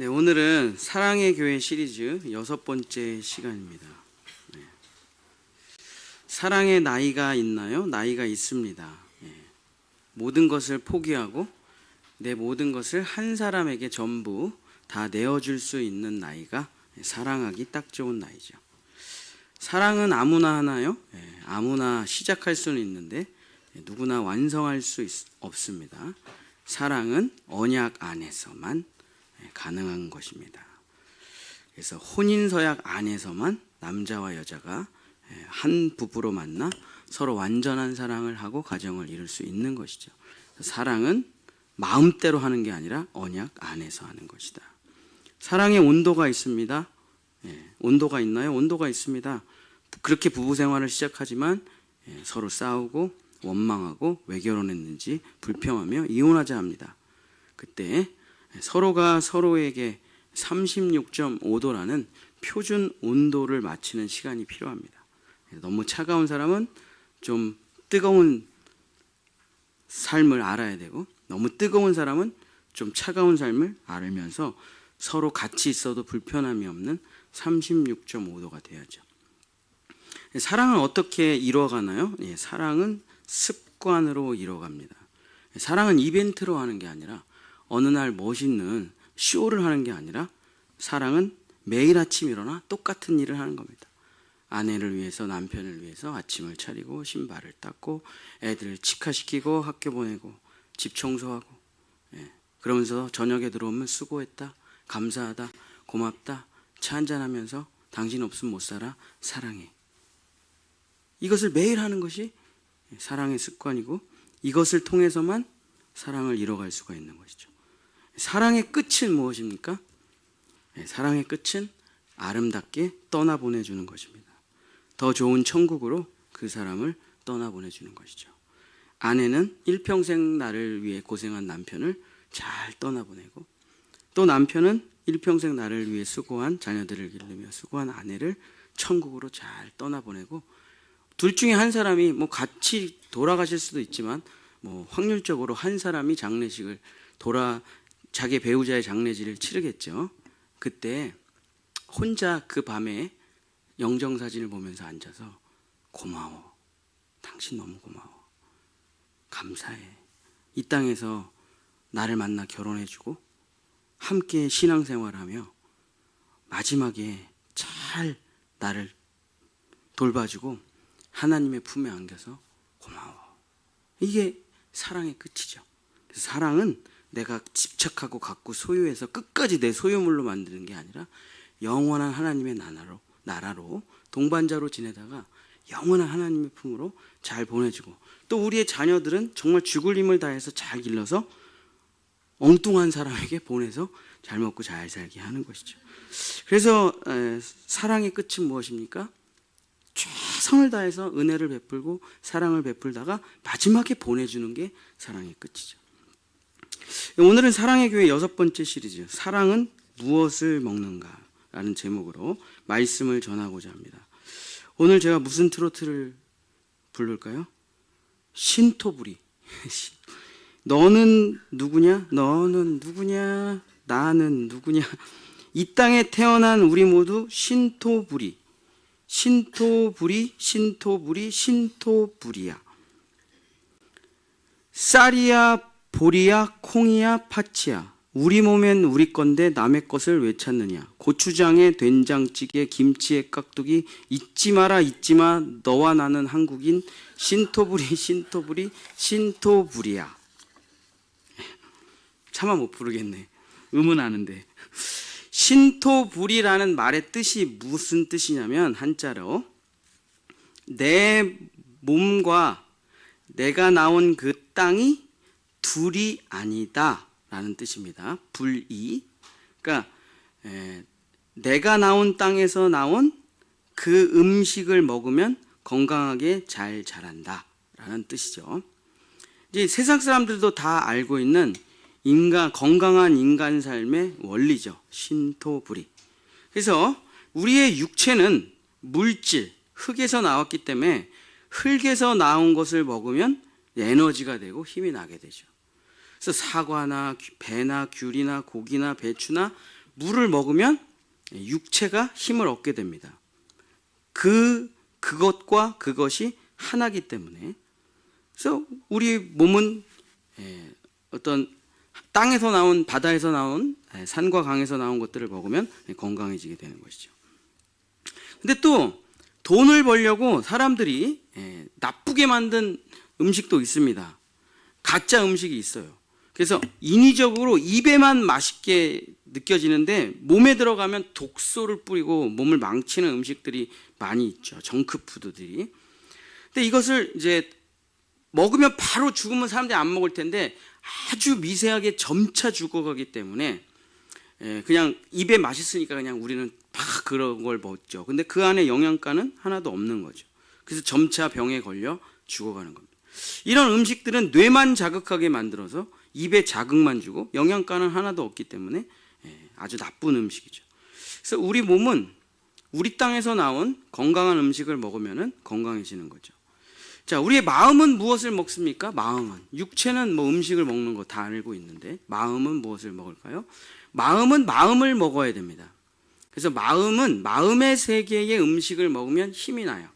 네, 오늘은 사랑의 교회 시리즈 6번째 시간입니다. 네. 사랑의 나이가 있나요? 나이가 있습니다. 네. 모든 것을 포기하고 내 모든 것을 한 사람에게 전부 다 내어줄 수 있는 나이가 사랑하기 딱 좋은 나이죠. 사랑은 아무나 하나요? 네, 아무나 시작할 수는 있는데 누구나 완성할 수 없습니다. 사랑은 언약 안에서만 가능한 것입니다. 그래서 혼인서약 안에서만 남자와 여자가 한 부부로 만나 서로 완전한 사랑을 하고 가정을 이룰 수 있는 것이죠. 사랑은 마음대로 하는 게 아니라 언약 안에서 하는 것이다. 사랑의 온도가 있습니다. 온도가 있나요? 온도가 있습니다. 그렇게 부부 생활을 시작하지만 서로 싸우고 원망하고 왜 결혼했는지 불평하며 이혼하자 합니다. 그때 서로가 서로에게 36.5도라는 표준 온도를 맞추는 시간이 필요합니다. 너무 차가운 사람은 좀 뜨거운 삶을 알아야 되고, 너무 뜨거운 사람은 좀 차가운 삶을 알면서 서로 같이 있어도 불편함이 없는 36.5도가 돼야죠. 사랑은 어떻게 이루어가나요? 사랑은 습관으로 이루어갑니다. 사랑은 이벤트로 하는 게 아니라 어느 날 멋있는 쇼를 하는 게 아니라 사랑은 매일 아침 일어나 똑같은 일을 하는 겁니다. 아내를 위해서, 남편을 위해서 아침을 차리고 신발을 닦고 애들 치카시키고 학교 보내고 집 청소하고, 그러면서 저녁에 들어오면 수고했다, 감사하다, 고맙다, 차 한잔하면서 당신 없으면 못 살아, 사랑해. 이것을 매일 하는 것이 사랑의 습관이고, 이것을 통해서만 사랑을 이뤄갈 수가 있는 것이죠. 사랑의 끝은 무엇입니까? 사랑의 끝은 아름답게 떠나보내주는 것입니다. 더 좋은 천국으로 그 사람을 떠나보내주는 것이죠. 아내는 일평생 나를 위해 고생한 남편을 잘 떠나보내고, 또 남편은 일평생 나를 위해 수고한 자녀들을 기르며 수고한 아내를 천국으로 잘 떠나보내고, 둘 중에 한 사람이 같이 돌아가실 수도 있지만 확률적으로 한 사람이 장례식을 자기 배우자의 장례식을 치르겠죠. 그때 혼자 그 밤에 영정사진을 보면서 앉아서 고마워, 당신 너무 고마워, 감사해, 이 땅에서 나를 만나 결혼해주고 함께 신앙생활하며 마지막에 잘 나를 돌봐주고 하나님의 품에 안겨서 고마워. 이게 사랑의 끝이죠. 사랑은 내가 집착하고 갖고 소유해서 끝까지 내 소유물로 만드는 게 아니라 영원한 하나님의 나라로 동반자로 지내다가 영원한 하나님의 품으로 잘 보내주고, 또 우리의 자녀들은 정말 죽을 힘을 다해서 잘 길러서 엉뚱한 사람에게 보내서 잘 먹고 잘 살게 하는 것이죠. 그래서 사랑의 끝은 무엇입니까? 최선을 다해서 은혜를 베풀고 사랑을 베풀다가 마지막에 보내주는 게 사랑의 끝이죠. 오늘은 사랑의 교회 6번째 시리즈, 사랑은 무엇을 먹는가 라는 제목으로 말씀을 전하고자 합니다. 오늘 제가 무슨 트로트를 부를까요? 신토부리. 너는 누구냐? 너는 누구냐? 나는 누구냐? 이 땅에 태어난 우리 모두 신토부리. 신토부리, 신토부리, 신토부리야. 쌀이야, 보리야, 콩이야, 파치야. 우리 몸엔 우리 건데 남의 것을 왜 찾느냐. 고추장에 된장찌개, 김치에 깍두기. 잊지 마라, 잊지 마. 너와 나는 한국인. 신토부리, 신토부리, 신토부리야. 차마 못 부르겠네. 음은 아는데. 신토부리라는 말의 뜻이 무슨 뜻이냐면, 한자로 내 몸과 내가 나온 그 땅이 둘이 아니다 라는 뜻입니다. 불이. 그러니까 내가 나온 땅에서 나온 그 음식을 먹으면 건강하게 잘 자란다 라는 뜻이죠. 이제 세상 사람들도 다 알고 있는 건강한 인간 삶의 원리죠. 신토부리. 그래서 우리의 육체는 물질, 흙에서 나왔기 때문에 흙에서 나온 것을 먹으면 에너지가 되고 힘이 나게 되죠. 그래서 사과나 배나 귤이나 고기나 배추나 물을 먹으면 육체가 힘을 얻게 됩니다. 그것과 그것이 하나기 때문에. 그래서 우리 몸은 어떤 땅에서 나온, 바다에서 나온, 산과 강에서 나온 것들을 먹으면 건강해지게 되는 것이죠. 근데 또 돈을 벌려고 사람들이 나쁘게 만든 음식도 있습니다. 가짜 음식이 있어요. 그래서 인위적으로 입에만 맛있게 느껴지는데 몸에 들어가면 독소를 뿌리고 몸을 망치는 음식들이 많이 있죠. 정크푸드들이. 근데 이것을 이제 먹으면 바로 죽으면 사람들이 안 먹을 텐데 아주 미세하게 점차 죽어가기 때문에 그냥 입에 맛있으니까 그냥 우리는 막 그런 걸 먹죠. 근데 그 안에 영양가는 하나도 없는 거죠. 그래서 점차 병에 걸려 죽어가는 겁니다. 이런 음식들은 뇌만 자극하게 만들어서 입에 자극만 주고 영양가는 하나도 없기 때문에 아주 나쁜 음식이죠. 그래서 우리 몸은 우리 땅에서 나온 건강한 음식을 먹으면 건강해지는 거죠. 자, 우리의 마음은 무엇을 먹습니까? 마음은. 육체는 뭐 음식을 먹는 거 다 알고 있는데 마음은 무엇을 먹을까요? 마음은 마음을 먹어야 됩니다. 그래서 마음은 마음의 세계의 음식을 먹으면 힘이 나요.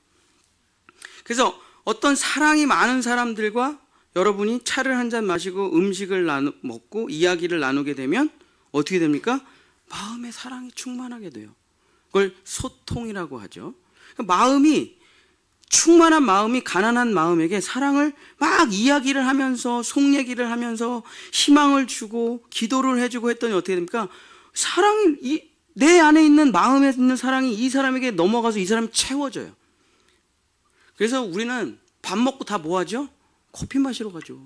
그래서 어떤 사랑이 많은 사람들과 여러분이 차를 한 잔 마시고 음식을 먹고 이야기를 나누게 되면 어떻게 됩니까? 마음의 사랑이 충만하게 돼요. 그걸 소통이라고 하죠. 마음이 충만한 마음이 가난한 마음에게 사랑을 막 이야기를 하면서 속 얘기를 하면서 희망을 주고 기도를 해주고 했더니 어떻게 됩니까? 사랑이 내 안에 있는 마음에 있는 사랑이 이 사람에게 넘어가서 이 사람이 채워져요. 그래서 우리는 밥 먹고 다 뭐 하죠? 커피 마시러 가죠.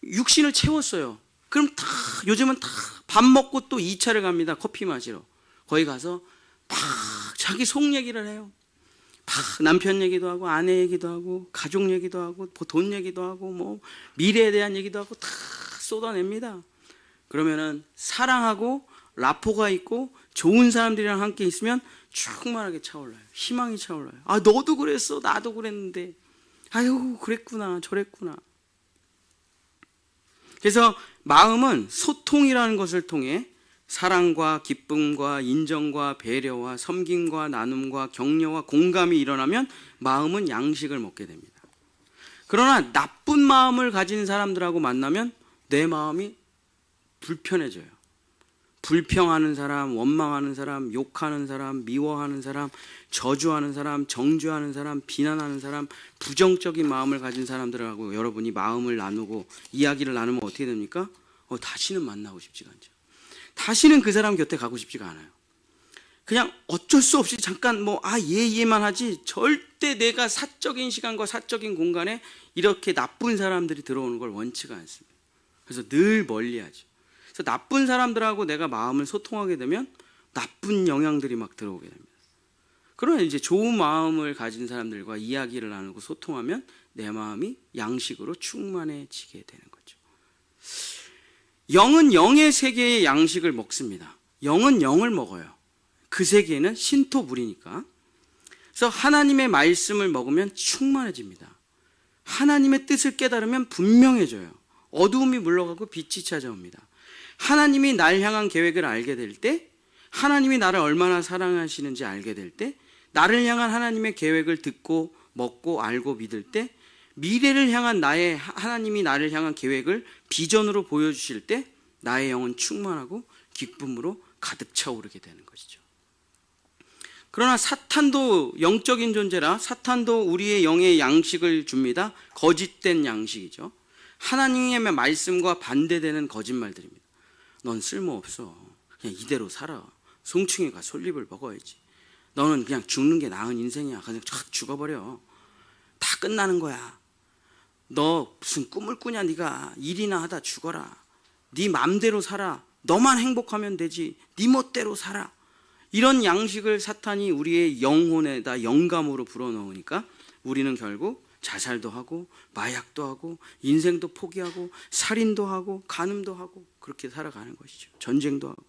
육신을 채웠어요. 그럼 다 요즘은 다 밥 먹고 또 2차를 갑니다. 커피 마시러. 거기 가서 막 자기 속 얘기를 해요. 막 남편 얘기도 하고 아내 얘기도 하고 가족 얘기도 하고 돈 얘기도 하고 뭐 미래에 대한 얘기도 하고 다 쏟아냅니다. 그러면은 사랑하고 라포가 있고 좋은 사람들이랑 함께 있으면 충만하게 차올라요. 희망이 차올라요. 아, 너도 그랬어. 나도 그랬는데. 아유, 그랬구나. 저랬구나. 그래서 마음은 소통이라는 것을 통해 사랑과 기쁨과 인정과 배려와 섬김과 나눔과 격려와 공감이 일어나면 마음은 양식을 먹게 됩니다. 그러나 나쁜 마음을 가진 사람들하고 만나면 내 마음이 불편해져요. 불평하는 사람, 원망하는 사람, 욕하는 사람, 미워하는 사람, 저주하는 사람, 정죄하는 사람, 비난하는 사람, 부정적인 마음을 가진 사람들하고 여러분이 마음을 나누고 이야기를 나누면 어떻게 됩니까? 다시는 만나고 싶지가 않죠. 다시는 그 사람 곁에 가고 싶지가 않아요. 그냥 어쩔 수 없이 잠깐 얘만 하지 절대 내가 사적인 시간과 사적인 공간에 이렇게 나쁜 사람들이 들어오는 걸 원치가 않습니다. 그래서 늘 멀리하죠. 그래서 나쁜 사람들하고 내가 마음을 소통하게 되면 나쁜 영향들이 막 들어오게 됩니다. 그러나 이제 좋은 마음을 가진 사람들과 이야기를 나누고 소통하면 내 마음이 양식으로 충만해지게 되는 거죠. 영은 영의 세계의 양식을 먹습니다. 영은 영을 먹어요. 그 세계는 신토불이니까. 그래서 하나님의 말씀을 먹으면 충만해집니다. 하나님의 뜻을 깨달으면 분명해져요. 어두움이 물러가고 빛이 찾아옵니다. 하나님이 날 향한 계획을 알게 될 때, 하나님이 나를 얼마나 사랑하시는지 알게 될 때, 나를 향한 하나님의 계획을 듣고 먹고 알고 믿을 때, 미래를 향한 하나님이 나를 향한 계획을 비전으로 보여주실 때 나의 영은 충만하고 기쁨으로 가득 차오르게 되는 것이죠. 그러나 사탄도 영적인 존재라 사탄도 우리의 영의 양식을 줍니다. 거짓된 양식이죠. 하나님의 말씀과 반대되는 거짓말들입니다. 넌 쓸모없어. 그냥 이대로 살아. 송충이가 솔잎을 먹어야지. 너는 그냥 죽는 게 나은 인생이야. 그냥 쫙 죽어버려. 다 끝나는 거야. 너 무슨 꿈을 꾸냐 네가. 일이나 하다 죽어라. 네 맘대로 살아. 너만 행복하면 되지. 네 멋대로 살아. 이런 양식을 사탄이 우리의 영혼에다 영감으로 불어넣으니까 우리는 결국 자살도 하고 마약도 하고 인생도 포기하고 살인도 하고 간음도 하고 그렇게 살아가는 것이죠. 전쟁도 하고.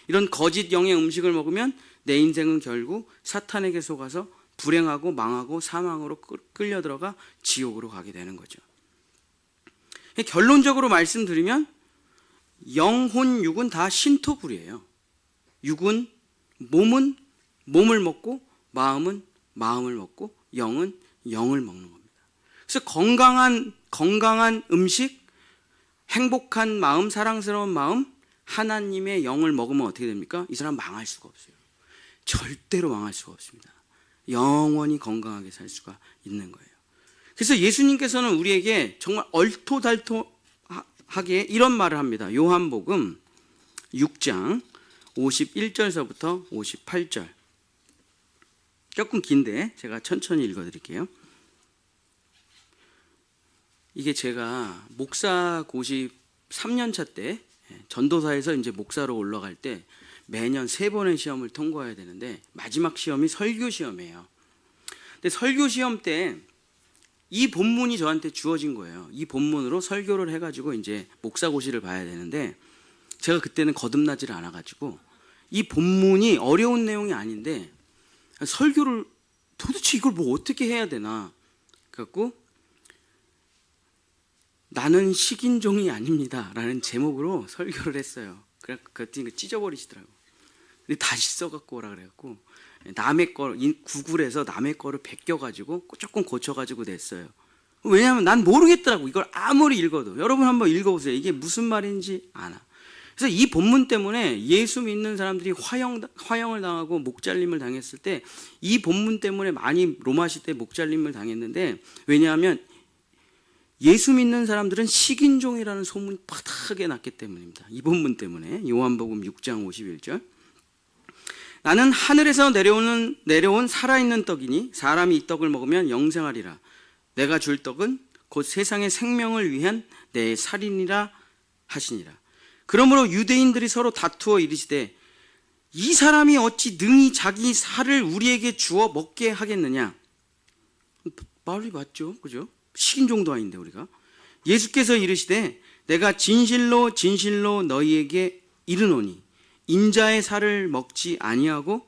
이런 거짓 영의 음식을 먹으면 내 인생은 결국 사탄에게 속아서 불행하고 망하고 사망으로 끌려 들어가 지옥으로 가게 되는 거죠. 결론적으로 말씀드리면 영혼 육은 다 신토불이에요. 육은 몸은 몸을 먹고 마음은 마음을 먹고 영은 영을 먹는 겁니다. 그래서 건강한 음식, 행복한 마음, 사랑스러운 마음, 하나님의 영을 먹으면 어떻게 됩니까? 이 사람 망할 수가 없어요. 절대로 망할 수가 없습니다. 영원히 건강하게 살 수가 있는 거예요. 그래서 예수님께서는 우리에게 정말 얼토달토하게 이런 말을 합니다. 요한복음 6장 51절서부터 58절. 조금 긴데 제가 천천히 읽어드릴게요. 이게 제가 목사 고시 3년차 때 전도사에서 이제 목사로 올라갈 때 매년 3번의 시험을 통과해야 되는데 마지막 시험이 설교 시험이에요. 근데 설교 시험 때 이 본문이 저한테 주어진 거예요. 이 본문으로 설교를 해가지고 이제 목사 고시를 봐야 되는데 제가 그때는 거듭나지를 않아가지고 이 본문이 어려운 내용이 아닌데 설교를 도대체 이걸 뭐 어떻게 해야 되나 그래갖고 나는 식인종이 아닙니다 라는 제목으로 설교를 했어요. 그랬더니 찢어버리시더라고. 근데 다시 써갖고 오라 그래갖고 남의 거 구글에서 남의 거를 베껴가지고 조금 고쳐가지고 냈어요. 왜냐하면 난 모르겠더라고. 이걸 아무리 읽어도. 여러분 한번 읽어보세요. 이게 무슨 말인지 아나. 그래서 이 본문 때문에 예수 믿는 사람들이 화형을 당하고 목잘림을 당했을 때 이 본문 때문에 많이 로마 시대 목잘림을 당했는데, 왜냐하면 예수 믿는 사람들은 식인종이라는 소문이 파닥하게 났기 때문입니다. 이 본문 때문에. 요한복음 6장 51절. 나는 하늘에서 내려온 살아있는 떡이니 사람이 이 떡을 먹으면 영생하리라. 내가 줄 떡은 곧 세상의 생명을 위한 내 살이니라 하시니라. 그러므로 유대인들이 서로 다투어 이르시되 이 사람이 어찌 능히 자기 살을 우리에게 주어 먹게 하겠느냐. 말이 맞죠, 그죠? 식인종도 아닌데 우리가. 예수께서 이르시되 내가 진실로 진실로 너희에게 이르노니 인자의 살을 먹지 아니하고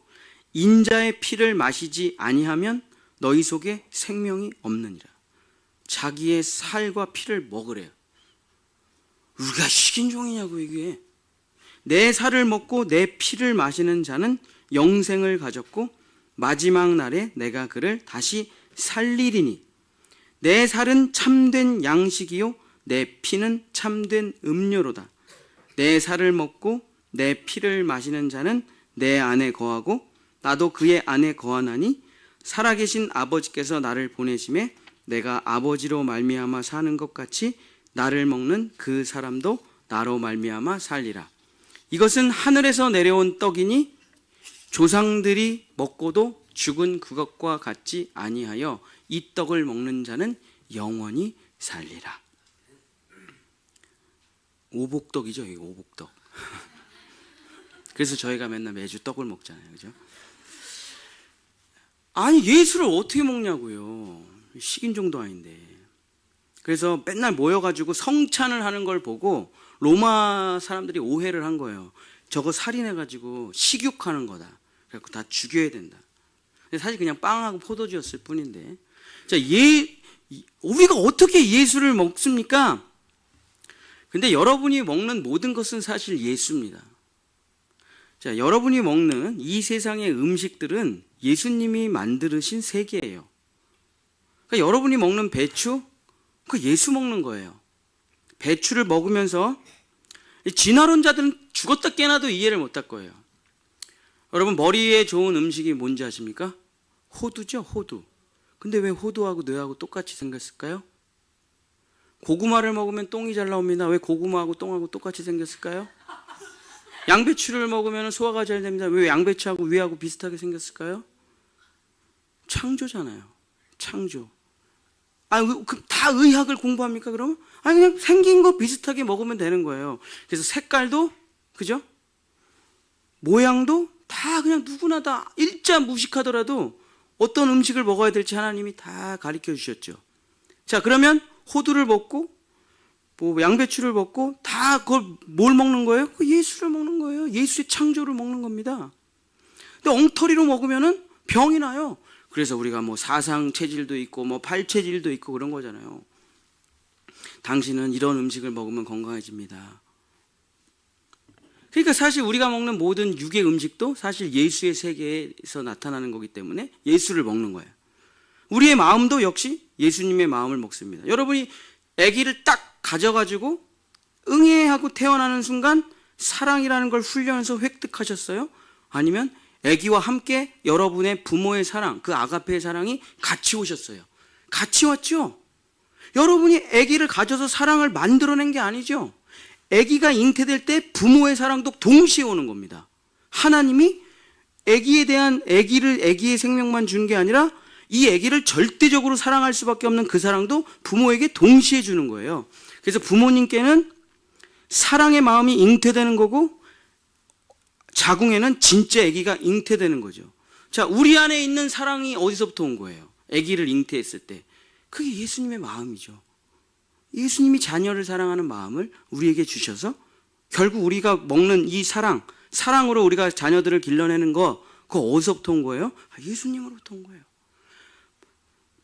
인자의 피를 마시지 아니하면 너희 속에 생명이 없느니라. 자기의 살과 피를 먹으래요. 우리가 식인종이냐고. 이게 내 살을 먹고 내 피를 마시는 자는 영생을 가졌고 마지막 날에 내가 그를 다시 살리리니 내 살은 참된 양식이요 내 피는 참된 음료로다. 내 살을 먹고 내 피를 마시는 자는 내 안에 거하고 나도 그의 안에 거하나니 살아계신 아버지께서 나를 보내심에 내가 아버지로 말미암아 사는 것 같이 나를 먹는 그 사람도 나로 말미암아 살리라. 이것은 하늘에서 내려온 떡이니 조상들이 먹고도 죽은 그것과 같지 아니하여 이 떡을 먹는 자는 영원히 살리라. 오복떡이죠, 이거 오복떡. 그래서 저희가 맨날 매주 떡을 먹잖아요, 그죠? 아니 예수를 어떻게 먹냐고요. 식인종도 아닌데. 그래서 맨날 모여가지고 성찬을 하는 걸 보고 로마 사람들이 오해를 한 거예요. 저거 살인해가지고 식육하는 거다. 그래서 다 죽여야 된다. 근데 사실 그냥 빵하고 포도주였을 뿐인데. 자, 우리가 어떻게 예수를 먹습니까? 근데 여러분이 먹는 모든 것은 사실 예수입니다. 자, 여러분이 먹는 이 세상의 음식들은 예수님이 만드신 세계예요. 그러니까 여러분이 먹는 배추, 그 예수 먹는 거예요. 배추를 먹으면서 진화론자들은 죽었다 깨나도 이해를 못할 거예요. 여러분 머리에 좋은 음식이 뭔지 아십니까? 호두죠, 호두. 근데 왜 호두하고 뇌하고 똑같이 생겼을까요? 고구마를 먹으면 똥이 잘 나옵니다. 왜 고구마하고 똥하고 똑같이 생겼을까요? 양배추를 먹으면 소화가 잘 됩니다. 왜 양배추하고 위하고 비슷하게 생겼을까요? 창조잖아요. 창조. 다 의학을 공부합니까 그러면? 그냥 생긴 거 비슷하게 먹으면 되는 거예요. 그래서 색깔도, 그죠? 모양도 다 그냥 누구나 다 일자 무식하더라도 어떤 음식을 먹어야 될지 하나님이 다 가르쳐 주셨죠. 자, 그러면 호두를 먹고 뭐 양배추를 먹고 다 그걸 뭘 먹는 거예요? 예수를 먹는 거예요. 예수의 창조를 먹는 겁니다. 근데 엉터리로 먹으면은 병이 나요. 그래서 우리가 뭐 사상 체질도 있고 뭐 팔 체질도 있고 그런 거잖아요. 당신은 이런 음식을 먹으면 건강해집니다. 그러니까 사실 우리가 먹는 모든 육의 음식도 사실 예수의 세계에서 나타나는 거기 때문에 예수를 먹는 거예요. 우리의 마음도 역시 예수님의 마음을 먹습니다. 여러분이 아기를 딱 가져가지고 응애하고 태어나는 순간 사랑이라는 걸 훈련해서 획득하셨어요? 아니면 아기와 함께 여러분의 부모의 사랑, 그 아가페의 사랑이 같이 오셨어요? 같이 왔죠? 여러분이 아기를 가져서 사랑을 만들어낸 게 아니죠? 아기가 잉태될 때 부모의 사랑도 동시에 오는 겁니다. 하나님이 아기에 대한 아기의 생명만 준 게 아니라 이 아기를 절대적으로 사랑할 수밖에 없는 그 사랑도 부모에게 동시에 주는 거예요. 그래서 부모님께는 사랑의 마음이 잉태되는 거고 자궁에는 진짜 아기가 잉태되는 거죠. 자, 우리 안에 있는 사랑이 어디서부터 온 거예요? 아기를 잉태했을 때. 그게 예수님의 마음이죠. 예수님이 자녀를 사랑하는 마음을 우리에게 주셔서 결국 우리가 먹는 이 사랑으로 우리가 자녀들을 길러내는 거, 그거 어디서부터 온 거예요? 예수님으로부터 온 거예요.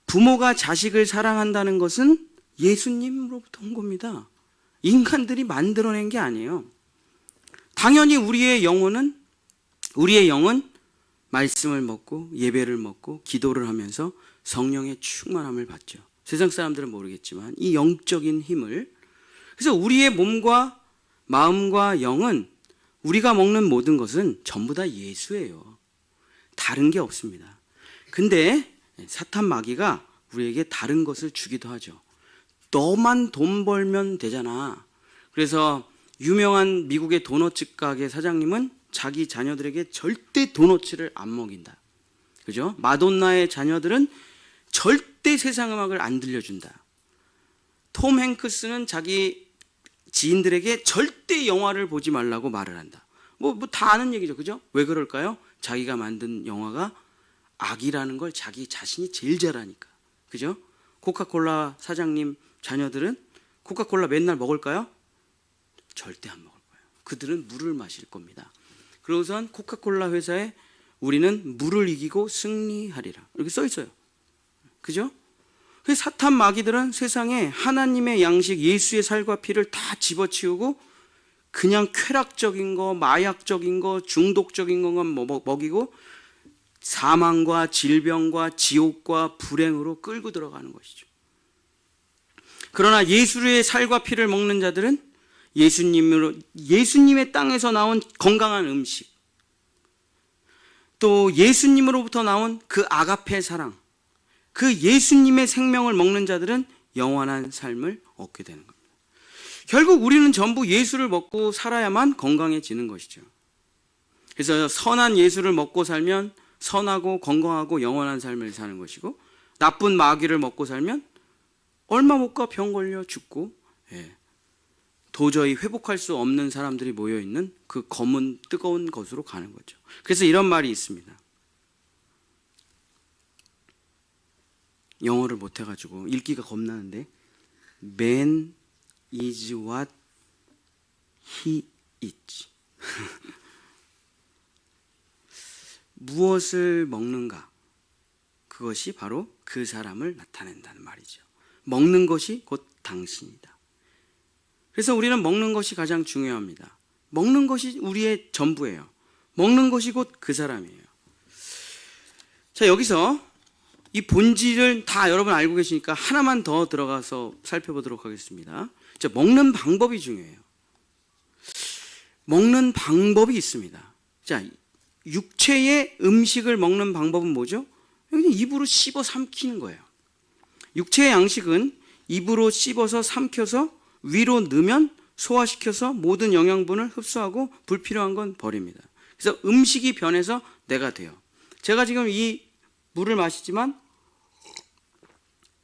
부모가 자식을 사랑한다는 것은 예수님으로부터 온 겁니다. 인간들이 만들어낸 게 아니에요. 당연히 우리의 영은 말씀을 먹고 예배를 먹고 기도를 하면서 성령의 충만함을 받죠. 세상 사람들은 모르겠지만 이 영적인 힘을, 그래서 우리의 몸과 마음과 영은, 우리가 먹는 모든 것은 전부 다 예수예요. 다른 게 없습니다. 근데 사탄 마귀가 우리에게 다른 것을 주기도 하죠. 너만 돈 벌면 되잖아. 그래서 유명한 미국의 도너츠 가게 사장님은 자기 자녀들에게 절대 도너츠를 안 먹인다. 그죠? 마돈나의 자녀들은 절대 세상 음악을 안 들려준다. 톰 행크스는 자기 지인들에게 절대 영화를 보지 말라고 말을 한다. 뭐 다 아는 얘기죠. 그죠? 왜 그럴까요? 자기가 만든 영화가 악이라는 걸 자기 자신이 제일 잘 아니까. 그죠? 코카콜라 사장님 자녀들은 코카콜라 맨날 먹을까요? 절대 안 먹을 거예요. 그들은 물을 마실 겁니다. 그러고선 코카콜라 회사에 우리는 물을 이기고 승리하리라 이렇게 써 있어요. 그죠? 사탄 마귀들은 세상에 하나님의 양식 예수의 살과 피를 다 집어치우고 그냥 쾌락적인 거, 마약적인 거, 중독적인 것만 먹이고 사망과 질병과 지옥과 불행으로 끌고 들어가는 것이죠. 그러나 예수의 살과 피를 먹는 자들은 예수님의 땅에서 나온 건강한 음식, 또 예수님으로부터 나온 그 아가페 사랑, 그 예수님의 생명을 먹는 자들은 영원한 삶을 얻게 되는 겁니다. 결국 우리는 전부 예수를 먹고 살아야만 건강해지는 것이죠. 그래서 선한 예수를 먹고 살면 선하고 건강하고 영원한 삶을 사는 것이고, 나쁜 마귀를 먹고 살면 얼마 못 가 병 걸려 죽고 도저히 회복할 수 없는 사람들이 모여있는 그 검은 뜨거운 것으로 가는 거죠. 그래서 이런 말이 있습니다. 영어를 못해가지고 읽기가 겁나는데, Man is what he eats. 무엇을 먹는가, 그것이 바로 그 사람을 나타낸다는 말이죠. 먹는 것이 곧 당신이다. 그래서 우리는 먹는 것이 가장 중요합니다. 먹는 것이 우리의 전부예요. 먹는 것이 곧 그 사람이에요. 자, 여기서 이 본질을 다 여러분 알고 계시니까 하나만 더 들어가서 살펴보도록 하겠습니다. 자, 먹는 방법이 중요해요. 먹는 방법이 있습니다. 자, 육체의 음식을 먹는 방법은 뭐죠? 여기는 입으로 씹어 삼키는 거예요. 육체의 양식은 입으로 씹어서 삼켜서 위로 넣으면 소화시켜서 모든 영양분을 흡수하고 불필요한 건 버립니다. 그래서 음식이 변해서 내가 돼요. 제가 지금 이 물을 마시지만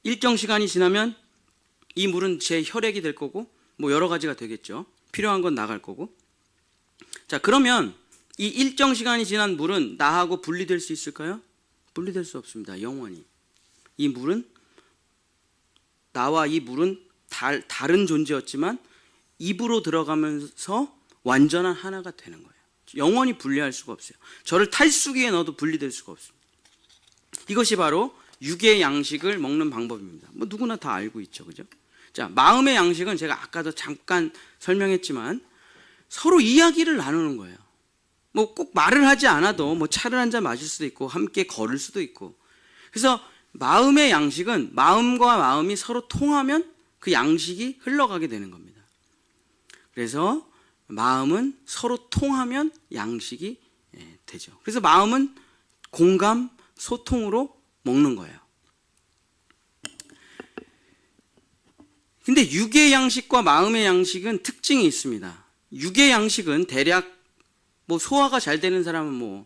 일정 시간이 지나면 이 물은 제 혈액이 될 거고 뭐 여러 가지가 되겠죠. 필요한 건 나갈 거고. 자, 그러면 이 일정 시간이 지난 물은 나하고 분리될 수 있을까요? 분리될 수 없습니다. 영원히. 이 물은, 나와 이 물은 다른 존재였지만 입으로 들어가면서 완전한 하나가 되는 거예요. 영원히 분리할 수가 없어요. 저를 탈수기에 넣어도 분리될 수가 없습니다. 이것이 바로 육의 양식을 먹는 방법입니다. 뭐 누구나 다 알고 있죠, 그죠? 자, 마음의 양식은 제가 아까도 잠깐 설명했지만 서로 이야기를 나누는 거예요. 뭐 꼭 말을 하지 않아도 뭐 차를 한잔 마실 수도 있고 함께 걸을 수도 있고. 그래서 마음의 양식은 마음과 마음이 서로 통하면 그 양식이 흘러가게 되는 겁니다. 그래서 마음은 서로 통하면 양식이 되죠. 그래서 마음은 공감, 소통으로 먹는 거예요. 근데 육의 양식과 마음의 양식은 특징이 있습니다. 육의 양식은 대략 뭐 소화가 잘 되는 사람은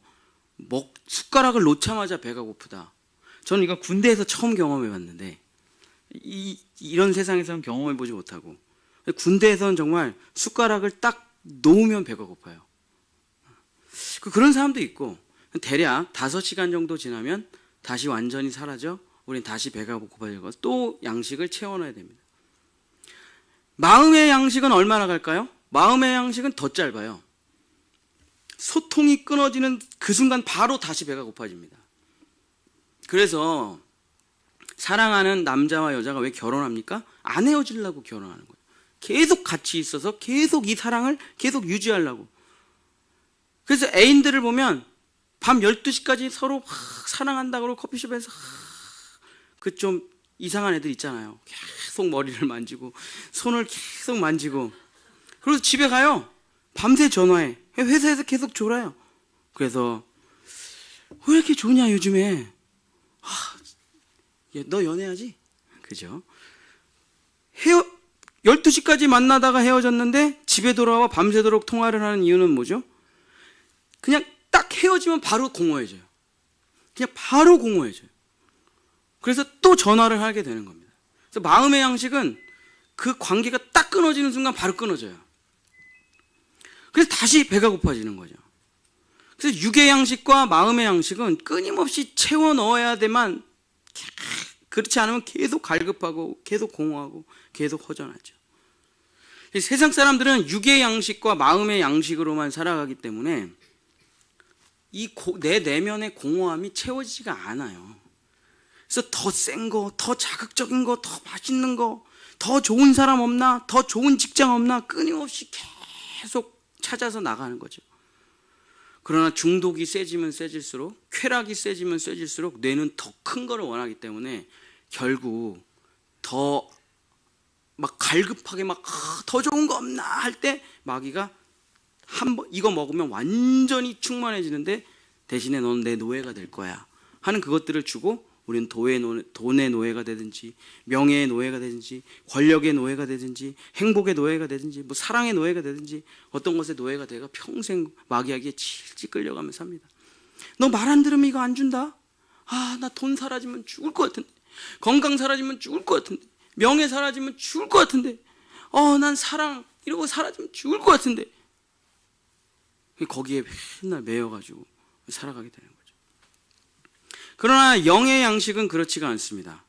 숟가락을 놓자마자 배가 고프다. 저는 이거 군대에서 처음 경험해 봤는데 이런 세상에서는 경험해 보지 못하고, 군대에서는 정말 숟가락을 딱 놓으면 배가 고파요. 그런 사람도 있고, 대략 5시간 정도 지나면 다시 완전히 사라져 우린 다시 배가 고파지고 또 양식을 채워 넣어야 됩니다. 마음의 양식은 얼마나 갈까요? 마음의 양식은 더 짧아요. 소통이 끊어지는 그 순간 바로 다시 배가 고파집니다. 그래서 사랑하는 남자와 여자가 왜 결혼합니까? 안 헤어지려고 결혼하는 거예요. 계속 같이 있어서 계속 이 사랑을 계속 유지하려고. 그래서 애인들을 보면 밤 12시까지 서로 사랑한다고 그러고 커피숍에서 그 좀 이상한 애들 있잖아요. 계속 머리를 만지고 손을 계속 만지고, 그래서 집에 가요. 밤새 전화해. 회사에서 계속 졸아요. 그래서 왜 이렇게 좋냐 요즘에. 너 연애하지? 그죠? 12시까지 만나다가 헤어졌는데 집에 돌아와 밤새도록 통화를 하는 이유는 뭐죠? 그냥 딱 헤어지면 바로 공허해져요. 그냥 바로 공허해져요. 그래서 또 전화를 하게 되는 겁니다. 그래서 마음의 양식은 그 관계가 딱 끊어지는 순간 바로 끊어져요. 그래서 다시 배가 고파지는 거죠. 그래서 육의 양식과 마음의 양식은 끊임없이 채워 넣어야 되만, 그렇지 않으면 계속 갈급하고 계속 공허하고 계속 허전하죠. 세상 사람들은 육의 양식과 마음의 양식으로만 살아가기 때문에 내 내면의 공허함이 채워지지가 않아요. 그래서 더 센 거, 더 자극적인 거, 더 맛있는 거, 더 좋은 사람 없나, 더 좋은 직장 없나, 끊임없이 계속 찾아서 나가는 거죠. 그러나 중독이 세지면 세질수록, 쾌락이 세지면 세질수록 뇌는 더 큰 거를 원하기 때문에 결국 더 막 갈급하게 더 좋은 거 없나 할 때 마귀가 이거 먹으면 완전히 충만해지는데 대신에 너는 내 노예가 될 거야 하는 그것들을 주고, 우리는 돈의 노예가 되든지 명예의 노예가 되든지 권력의 노예가 되든지 행복의 노예가 되든지 뭐 사랑의 노예가 되든지 어떤 것의 노예가 되가 평생 마귀에게 질질 끌려가면서 삽니다. 너 말 안 들으면 이거 안 준다? 나 돈 사라지면 죽을 것 같은데, 건강 사라지면 죽을 것 같은데, 명예 사라지면 죽을 것 같은데, 난 사랑 이러고 사라지면 죽을 것 같은데, 거기에 맨날 매여가지고 살아가게 되는 거죠. 그러나 영의 양식은 그렇지가 않습니다.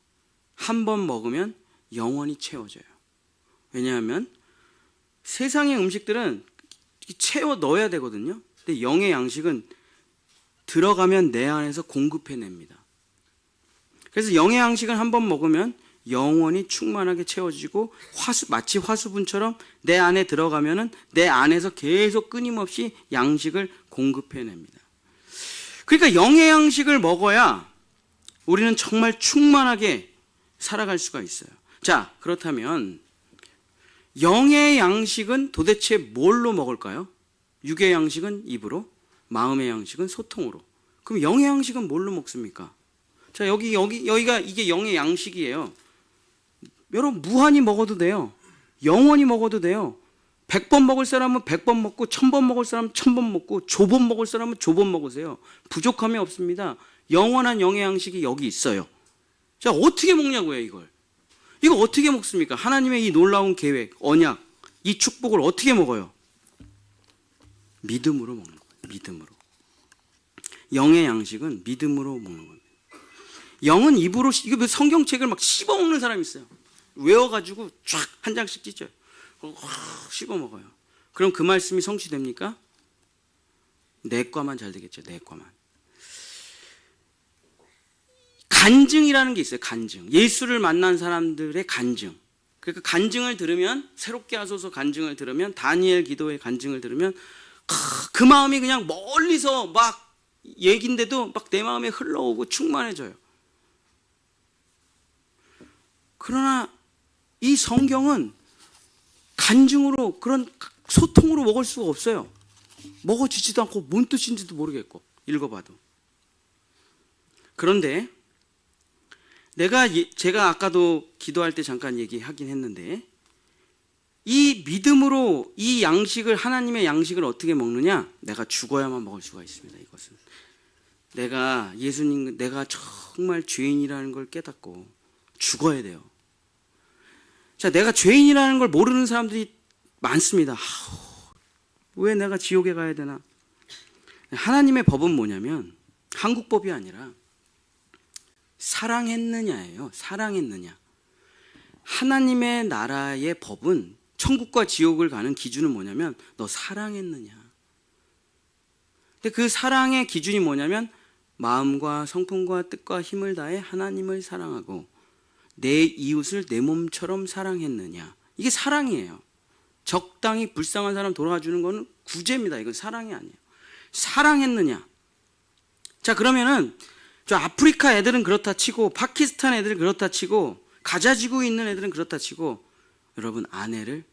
한 번 먹으면 영원히 채워져요. 왜냐하면 세상의 음식들은 채워 넣어야 되거든요. 근데 영의 양식은 들어가면 내 안에서 공급해냅니다. 그래서 영의 양식은 한 번 먹으면 영원히 충만하게 채워지고 마치 화수분처럼 내 안에 들어가면은 내 안에서 계속 끊임없이 양식을 공급해냅니다. 그러니까 영의 양식을 먹어야 우리는 정말 충만하게 살아갈 수가 있어요. 자, 그렇다면 영의 양식은 도대체 뭘로 먹을까요? 육의 양식은 입으로, 마음의 양식은 소통으로. 그럼 영의 양식은 뭘로 먹습니까? 자, 여기가 이게 영의 양식이에요. 여러분, 무한히 먹어도 돼요. 영원히 먹어도 돼요. 100번 먹을 사람은 100번 먹고, 1000번 먹을 사람은 1000번 먹고, 조번 먹을 사람은 조번 먹으세요. 부족함이 없습니다. 영원한 영의 양식이 여기 있어요. 자, 어떻게 먹냐고요, 이걸. 이거 어떻게 먹습니까? 하나님의 이 놀라운 계획, 언약, 이 축복을 어떻게 먹어요? 믿음으로 먹는 거예요. 믿음으로. 영의 양식은 믿음으로 먹는 겁니다. 영은 입으로, 이거 성경책을 막 씹어 먹는 사람이 있어요. 외워가지고 쫙 한 장씩 찢어요. 씹어 먹어요. 그럼 그 말씀이 성취됩니까? 내과만 잘 되겠죠. 내과만. 간증이라는 게 있어요. 간증. 예수를 만난 사람들의 간증. 그러니까 간증을 들으면, 새롭게 하소서 간증을 들으면, 다니엘 기도의 간증을 들으면 그 마음이 그냥 멀리서 막 얘긴데도 막 내 마음에 흘러오고 충만해져요. 그러나 이 성경은 간증으로, 그런 소통으로 먹을 수가 없어요. 먹어지지도 않고 뭔 뜻인지도 모르겠고 읽어봐도. 그런데 제가 아까도 기도할 때 잠깐 얘기하긴 했는데, 이 믿음으로 이 양식을, 하나님의 양식을 어떻게 먹느냐? 내가 죽어야만 먹을 수가 있습니다. 이것은 내가 정말 죄인이라는 걸 깨닫고 죽어야 돼요. 자, 내가 죄인이라는 걸 모르는 사람들이 많습니다. 왜 내가 지옥에 가야 되나? 하나님의 법은 뭐냐면, 한국 법이 아니라 사랑했느냐예요. 사랑했느냐. 하나님의 나라의 법은, 천국과 지옥을 가는 기준은 뭐냐면 너 사랑했느냐. 근데 그 사랑의 기준이 뭐냐면 마음과 성품과 뜻과 힘을 다해 하나님을 사랑하고 내 이웃을 내 몸처럼 사랑했느냐. 이게 사랑이에요. 적당히 불쌍한 사람 돌아가 주는 건 구제입니다. 이건 사랑이 아니에요. 사랑했느냐. 자, 그러면은 저 아프리카 애들은 그렇다 치고, 파키스탄 애들은 그렇다 치고, 가자지구에 있는 애들은 그렇다 치고, 여러분 아내를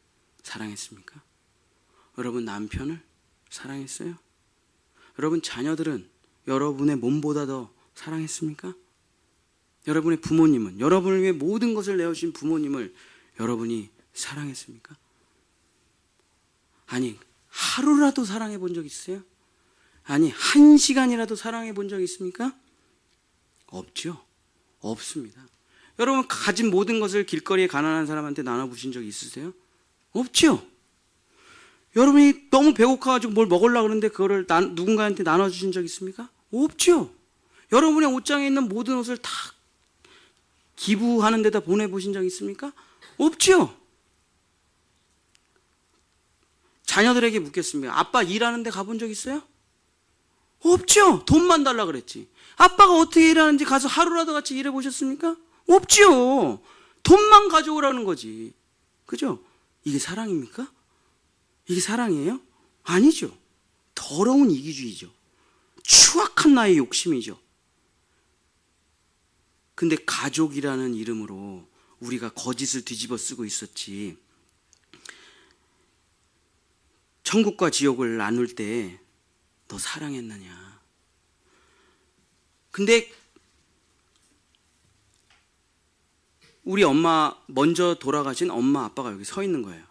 사랑했습니까? 여러분 남편을 사랑했어요? 여러분 자녀들은 여러분의 몸보다 더 사랑했습니까? 여러분의 부모님은, 여러분을 위해 모든 것을 내어주신 부모님을 여러분이 사랑했습니까? 아니, 하루라도 사랑해 본 적 있어요? 아니, 1시간이라도 사랑해 본 적 있습니까? 없죠. 없습니다. 여러분 가진 모든 것을 길거리에 가난한 사람한테 나눠주신 적 있으세요? 없죠. 여러분이 너무 배고파가지고 뭘 먹으려고 그러는데 그거를 누군가한테 나눠주신 적 있습니까? 없죠. 여러분의 옷장에 있는 모든 옷을 다 기부하는 데다 보내보신 적 있습니까? 없죠. 자녀들에게 묻겠습니다. 아빠 일하는 데 가본 적 있어요? 없죠. 돈만 달라 그랬지. 아빠가 어떻게 일하는지 가서 하루라도 같이 일해 보셨습니까? 없죠. 돈만 가져오라는 거지. 그죠? 이게 사랑입니까? 이게 사랑이에요? 아니죠. 더러운 이기주의죠. 추악한 나의 욕심이죠. 근데 가족이라는 이름으로 우리가 거짓을 뒤집어 쓰고 있었지. 천국과 지옥을 나눌 때 너 사랑했느냐. 근데 우리 엄마, 먼저 돌아가신 엄마 아빠가 여기 서 있는 거예요.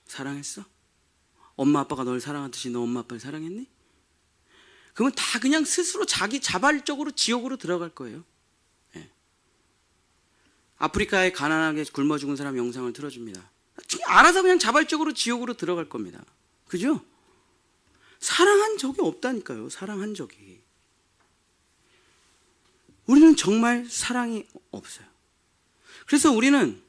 사랑했어? 엄마 아빠가 널 사랑하듯이 너 엄마 아빠를 사랑했니? 그러면 다 그냥 스스로 자기 자발적으로 지옥으로 들어갈 거예요. 네. 아프리카에 가난하게 굶어 죽은 사람 영상을 틀어줍니다. 알아서 그냥 자발적으로 지옥으로 들어갈 겁니다. 그죠? 사랑한 적이 없다니까요. 사랑한 적이. 우리는 정말 사랑이 없어요. 그래서 우리는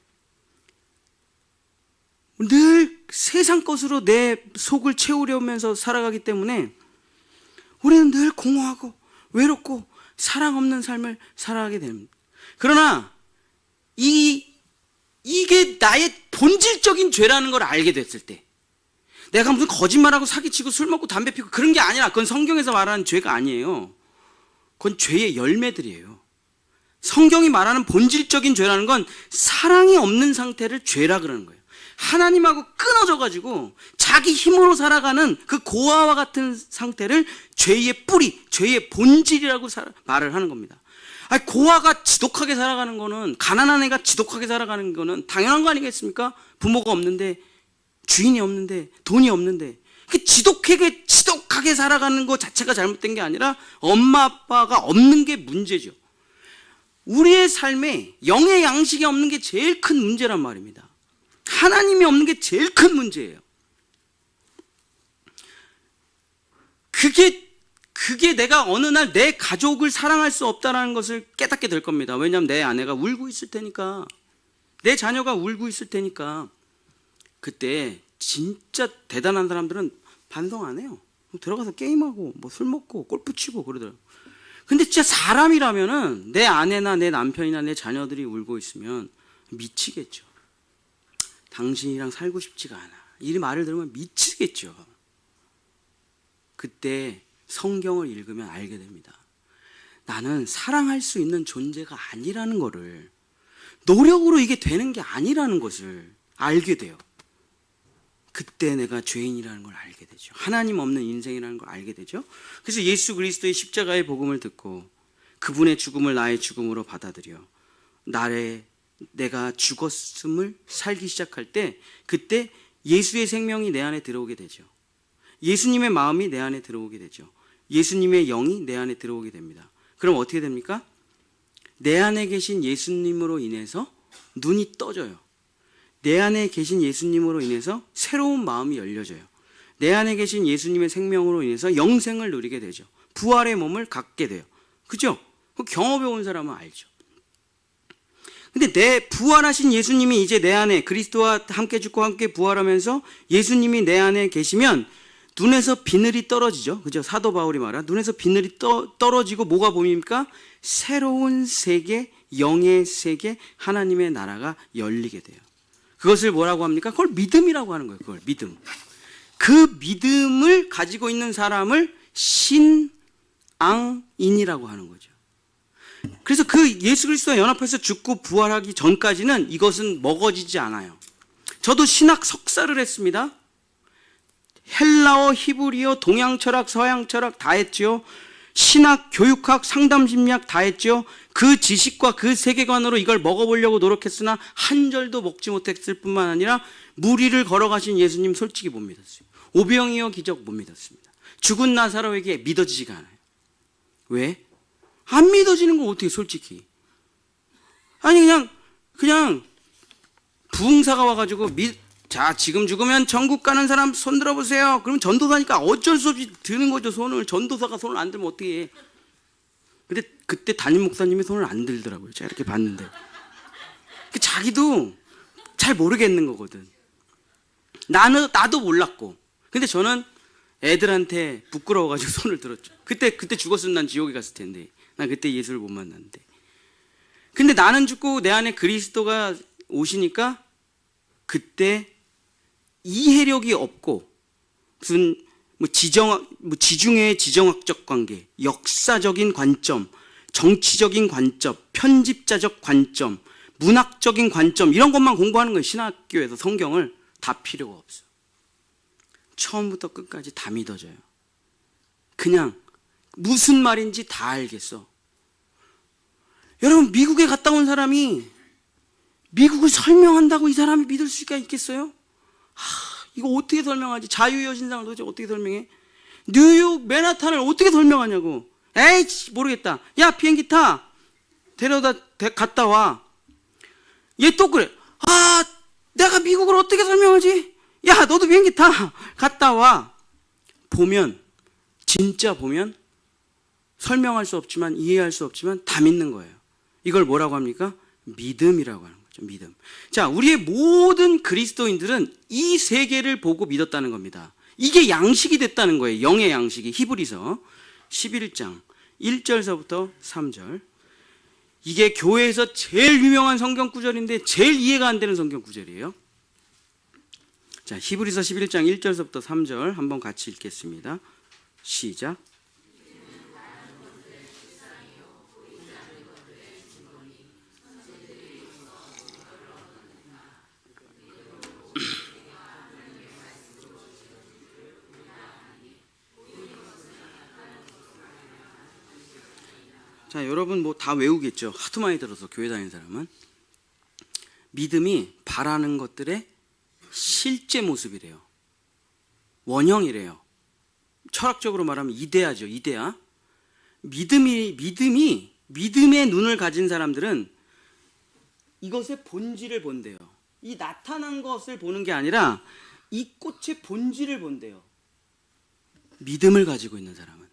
늘 세상 것으로 내 속을 채우려면서 살아가기 때문에 우리는 늘 공허하고 외롭고 사랑 없는 삶을 살아가게 됩니다. 그러나 이게 나의 본질적인 죄라는 걸 알게 됐을 때, 내가 무슨 거짓말하고 사기치고 술 먹고 담배 피고 그런 게 아니라, 그건 성경에서 말하는 죄가 아니에요. 그건 죄의 열매들이에요. 성경이 말하는 본질적인 죄라는 건 사랑이 없는 상태를 죄라 그러는 거예요. 하나님하고 끊어져 가지고 자기 힘으로 살아가는 그 고아와 같은 상태를 죄의 뿌리, 죄의 본질이라고 말을 하는 겁니다. 아니, 고아가 지독하게 살아가는 거는, 가난한 애가 지독하게 살아가는 거는 당연한 거 아니겠습니까? 부모가 없는데, 주인이 없는데, 돈이 없는데. 그 지독하게 살아가는 것 자체가 잘못된 게 아니라 엄마 아빠가 없는 게 문제죠. 우리의 삶에 영의 양식이 없는 게 제일 큰 문제란 말입니다. 하나님이 없는 게 제일 큰 문제예요. 그게 내가 어느 날 내 가족을 사랑할 수 없다는 것을 깨닫게 될 겁니다. 왜냐하면 내 아내가 울고 있을 테니까, 내 자녀가 울고 있을 테니까. 그때 진짜 대단한 사람들은 반성 안 해요. 들어가서 게임하고 뭐 술 먹고 골프 치고 그러더라고요. 근데 진짜 사람이라면은 내 아내나 내 남편이나 내 자녀들이 울고 있으면 미치겠죠. 당신이랑 살고 싶지가 않아. 이 말을 들으면 미치겠죠. 그때 성경을 읽으면 알게 됩니다. 나는 사랑할 수 있는 존재가 아니라는 것을, 노력으로 이게 되는 게 아니라는 것을 알게 돼요. 그때 내가 죄인이라는 걸 알게 되죠. 하나님 없는 인생이라는 걸 알게 되죠. 그래서 예수 그리스도의 십자가의 복음을 듣고 그분의 죽음을 나의 죽음으로 받아들여 내가 죽었음을 살기 시작할 때, 그때 예수의 생명이 내 안에 들어오게 되죠. 예수님의 마음이 내 안에 들어오게 되죠. 예수님의 영이 내 안에 들어오게 됩니다. 그럼 어떻게 됩니까? 내 안에 계신 예수님으로 인해서 눈이 떠져요. 내 안에 계신 예수님으로 인해서 새로운 마음이 열려져요. 내 안에 계신 예수님의 생명으로 인해서 영생을 누리게 되죠. 부활의 몸을 갖게 돼요. 그죠? 경험해 온 사람은 알죠. 근데 내 부활하신 예수님이 이제 내 안에, 그리스도와 함께 죽고 함께 부활하면서 예수님이 내 안에 계시면 눈에서 비늘이 떨어지죠. 그죠? 사도 바울이 말한 눈에서 비늘이 떨어지고 뭐가 보입니까? 새로운 세계, 영의 세계, 하나님의 나라가 열리게 돼요. 그것을 뭐라고 합니까? 그걸 믿음이라고 하는 거예요. 그걸 믿음. 그 믿음을 가지고 있는 사람을 신앙인이라고 하는 거죠. 그래서 그 예수 그리스도와 연합해서 죽고 부활하기 전까지는 이것은 먹어지지 않아요. 저도 신학 석사를 했습니다. 헬라어, 히브리어, 동양 철학, 서양 철학 다 했죠. 신학, 교육학, 상담심리학 다 했죠. 그 지식과 그 세계관으로 이걸 먹어보려고 노력했으나 한 절도 먹지 못했을 뿐만 아니라 무리를 걸어가신 예수님 솔직히 못 믿었어요. 오병이어 기적 못 믿었습니다. 죽은 나사로에게 믿어지지가 않아요. 왜? 안 믿어지는 거 어떻게 솔직히. 아니 그냥 부흥사가 와가지고 자, 지금 죽으면 전국 가는 사람 손 들어보세요. 그러면 전도사니까 어쩔 수 없이 드는 거죠, 손을. 전도사가 손을 안 들면 어떻게 해. 근데 그때 담임 목사님이 손을 안 들더라고요. 제가 이렇게 봤는데. 자기도 잘 모르겠는 거거든. 나도 몰랐고. 근데 저는 애들한테 부끄러워가지고 손을 들었죠. 그때 죽었으면 난 지옥에 갔을 텐데. 난 그때 예수를 못 만났는데. 근데 나는 죽고 내 안에 그리스도가 오시니까 그때 이해력이 없고 무슨 지중해의 지정학적 관계, 역사적인 관점, 정치적인 관점, 편집자적 관점, 문학적인 관점 이런 것만 공부하는 거예요. 신학교에서 성경을 다 필요가 없어요. 처음부터 끝까지 다 믿어져요. 그냥 무슨 말인지 다 알겠어. 여러분, 미국에 갔다 온 사람이 미국을 설명한다고 이 사람이 믿을 수가 있겠어요? 이거 어떻게 설명하지? 자유여신상을 도대체 어떻게 설명해? 뉴욕 맨하탄을 어떻게 설명하냐고. 에이, 모르겠다. 야, 비행기 타. 갔다 와. 얘 또 그래. 내가 미국을 어떻게 설명하지? 야, 너도 비행기 타. 갔다 와. 진짜 보면 설명할 수 없지만, 이해할 수 없지만 다 믿는 거예요. 이걸 뭐라고 합니까? 믿음이라고 하는 거죠. 믿음. 자, 우리의 모든 그리스도인들은 이 세계를 보고 믿었다는 겁니다. 이게 양식이 됐다는 거예요. 영의 양식이. 히브리서 11장 1절서부터 3절. 이게 교회에서 제일 유명한 성경 구절인데 제일 이해가 안 되는 성경 구절이에요. 자, 히브리서 11장 1절서부터 3절 한번 같이 읽겠습니다. 시작. 자, 여러분 뭐 다 외우겠죠. 하도 많이 들어서 교회 다니는 사람은. 믿음이 바라는 것들의 실제 모습이래요. 원형이래요. 철학적으로 말하면 이데아죠. 이데아. 믿음의 눈을 가진 사람들은 이것의 본질을 본대요. 이 나타난 것을 보는 게 아니라 이 꽃의 본질을 본대요. 믿음을 가지고 있는 사람은.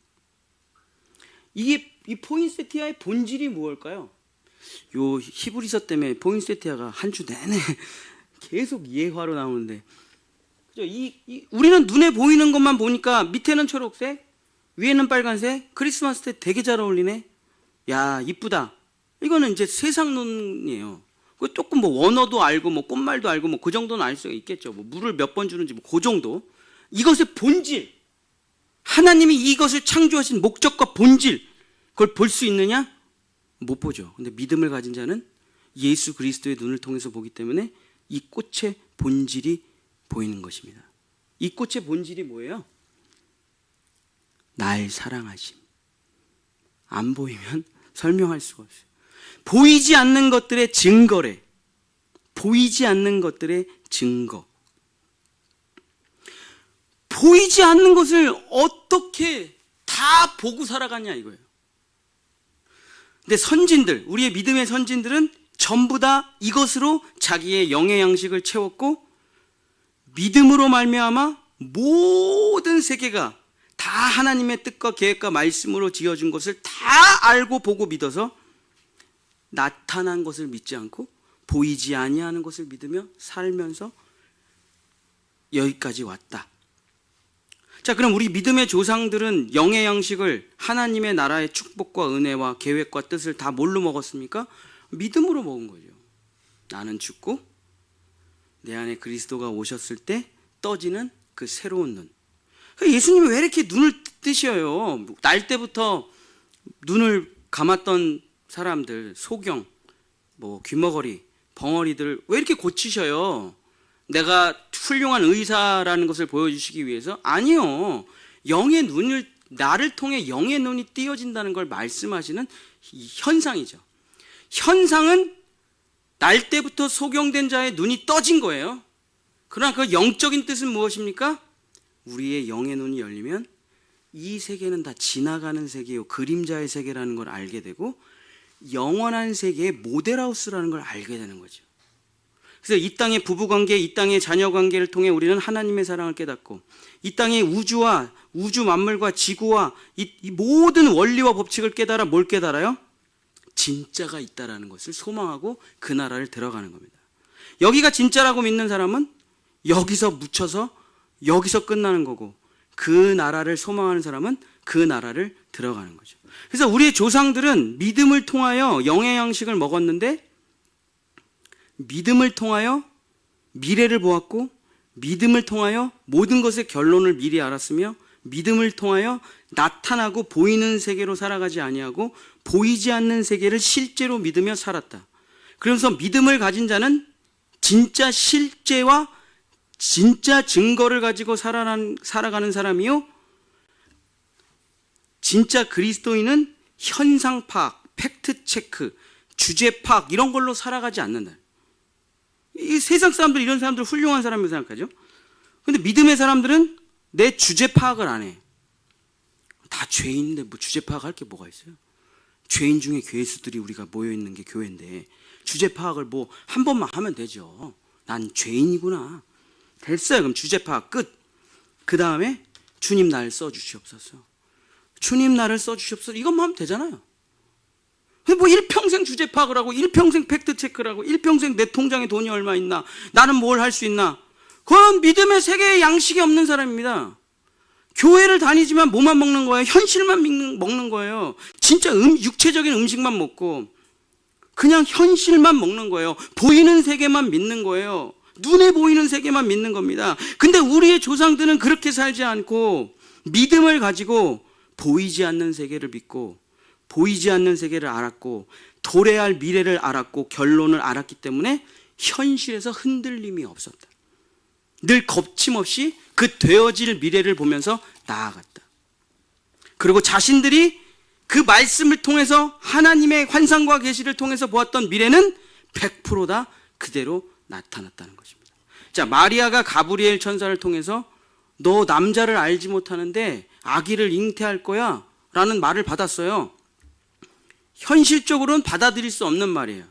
이 포인세티아의 본질이 무엇일까요? 요 히브리서 때문에 포인세티아가 한 주 내내 계속 예화로 나오는데, 그죠? 우리는 눈에 보이는 것만 보니까 밑에는 초록색, 위에는 빨간색, 크리스마스 때 되게 잘 어울리네. 야, 이쁘다. 이거는 이제 세상 눈이에요. 그 조금 뭐 원어도 알고 뭐 꽃말도 알고 뭐 그 정도는 알 수가 있겠죠. 뭐 물을 몇 번 주는지 뭐 그 정도. 이것의 본질, 하나님이 이것을 창조하신 목적과 본질, 그걸 볼 수 있느냐? 못 보죠. 근데 믿음을 가진 자는 예수 그리스도의 눈을 통해서 보기 때문에 이 꽃의 본질이 보이는 것입니다. 이 꽃의 본질이 뭐예요? 날 사랑하심. 안 보이면 설명할 수가 없어요. 보이지 않는 것들의 증거래. 보이지 않는 것들의 증거. 보이지 않는 것을 어떻게 다 보고 살아가냐 이거예요. 근데 선진들, 우리의 믿음의 선진들은 전부 다 이것으로 자기의 영의 양식을 채웠고, 믿음으로 말미암아 모든 세계가 다 하나님의 뜻과 계획과 말씀으로 지어준 것을 다 알고 보고 믿어서 나타난 것을 믿지 않고 보이지 아니하는 것을 믿으며 살면서 여기까지 왔다. 자, 그럼 우리 믿음의 조상들은 영의 양식을, 하나님의 나라의 축복과 은혜와 계획과 뜻을 다 뭘로 먹었습니까? 믿음으로 먹은 거죠. 나는 죽고 내 안에 그리스도가 오셨을 때 떠지는 그 새로운 눈. 예수님이 왜 이렇게 눈을 뜨셔요? 날 때부터 눈을 감았던 사람들, 소경, 뭐 귀머거리, 벙어리들 왜 이렇게 고치셔요? 내가 훌륭한 의사라는 것을 보여주시기 위해서? 아니요. 영의 눈을, 나를 통해 영의 눈이 띄어진다는 걸 말씀하시는 현상이죠. 현상은 날 때부터 소경된 자의 눈이 떠진 거예요. 그러나 그 영적인 뜻은 무엇입니까? 우리의 영의 눈이 열리면 이 세계는 다 지나가는 세계요, 그림자의 세계라는 걸 알게 되고 영원한 세계의 모델하우스라는 걸 알게 되는 거죠. 그래서 이 땅의 부부관계, 이 땅의 자녀관계를 통해 우리는 하나님의 사랑을 깨닫고, 이 땅의 우주와 우주 만물과 지구와 이 모든 원리와 법칙을 깨달아 뭘 깨달아요? 진짜가 있다라는 것을 소망하고 그 나라를 들어가는 겁니다. 여기가 진짜라고 믿는 사람은 여기서 묻혀서 여기서 끝나는 거고, 그 나라를 소망하는 사람은 그 나라를 들어가는 거죠. 그래서 우리의 조상들은 믿음을 통하여 영의 양식을 먹었는데, 믿음을 통하여 미래를 보았고, 믿음을 통하여 모든 것의 결론을 미리 알았으며, 믿음을 통하여 나타나고 보이는 세계로 살아가지 아니하고 보이지 않는 세계를 실제로 믿으며 살았다. 그러면서 믿음을 가진 자는 진짜 실제와 진짜 증거를 가지고 살아가는 사람이요, 진짜 그리스도인은 현상 파악, 팩트 체크, 주제 파악 이런 걸로 살아가지 않는다. 이 세상 사람들, 이런 사람들 훌륭한 사람이라고 생각하죠. 근데 믿음의 사람들은 내 주제 파악을 안 해. 다 죄인인데 뭐 주제 파악할 게 뭐가 있어요? 죄인 중에 괴수들이 우리가 모여있는 게 교회인데 주제 파악을 뭐 한 번만 하면 되죠. 난 죄인이구나. 됐어요. 그럼 주제 파악 끝. 그 다음에 주님 나를 써주시옵소서. 주님 나를 써주시옵소서. 이것만 하면 되잖아요. 뭐 일평생 주제 파악을 하고 일평생 팩트 체크를 하고 일평생 내 통장에 돈이 얼마 있나, 나는 뭘 할 수 있나. 그건 믿음의 세계에 양식이 없는 사람입니다. 교회를 다니지만 뭐만 먹는 거예요? 현실만 먹는 거예요. 진짜 육체적인 음식만 먹고 그냥 현실만 먹는 거예요. 보이는 세계만 믿는 거예요. 눈에 보이는 세계만 믿는 겁니다. 근데 우리의 조상들은 그렇게 살지 않고 믿음을 가지고 보이지 않는 세계를 믿고 보이지 않는 세계를 알았고 도래할 미래를 알았고 결론을 알았기 때문에 현실에서 흔들림이 없었다. 늘 겁침없이 그 되어질 미래를 보면서 나아갔다. 그리고 자신들이 그 말씀을 통해서 하나님의 환상과 계시를 통해서 보았던 미래는 100% 다 그대로 나타났다는 것입니다. 자, 마리아가 가브리엘 천사를 통해서 너 남자를 알지 못하는데 아기를 잉태할 거야 라는 말을 받았어요. 현실적으로는 받아들일 수 없는 말이에요.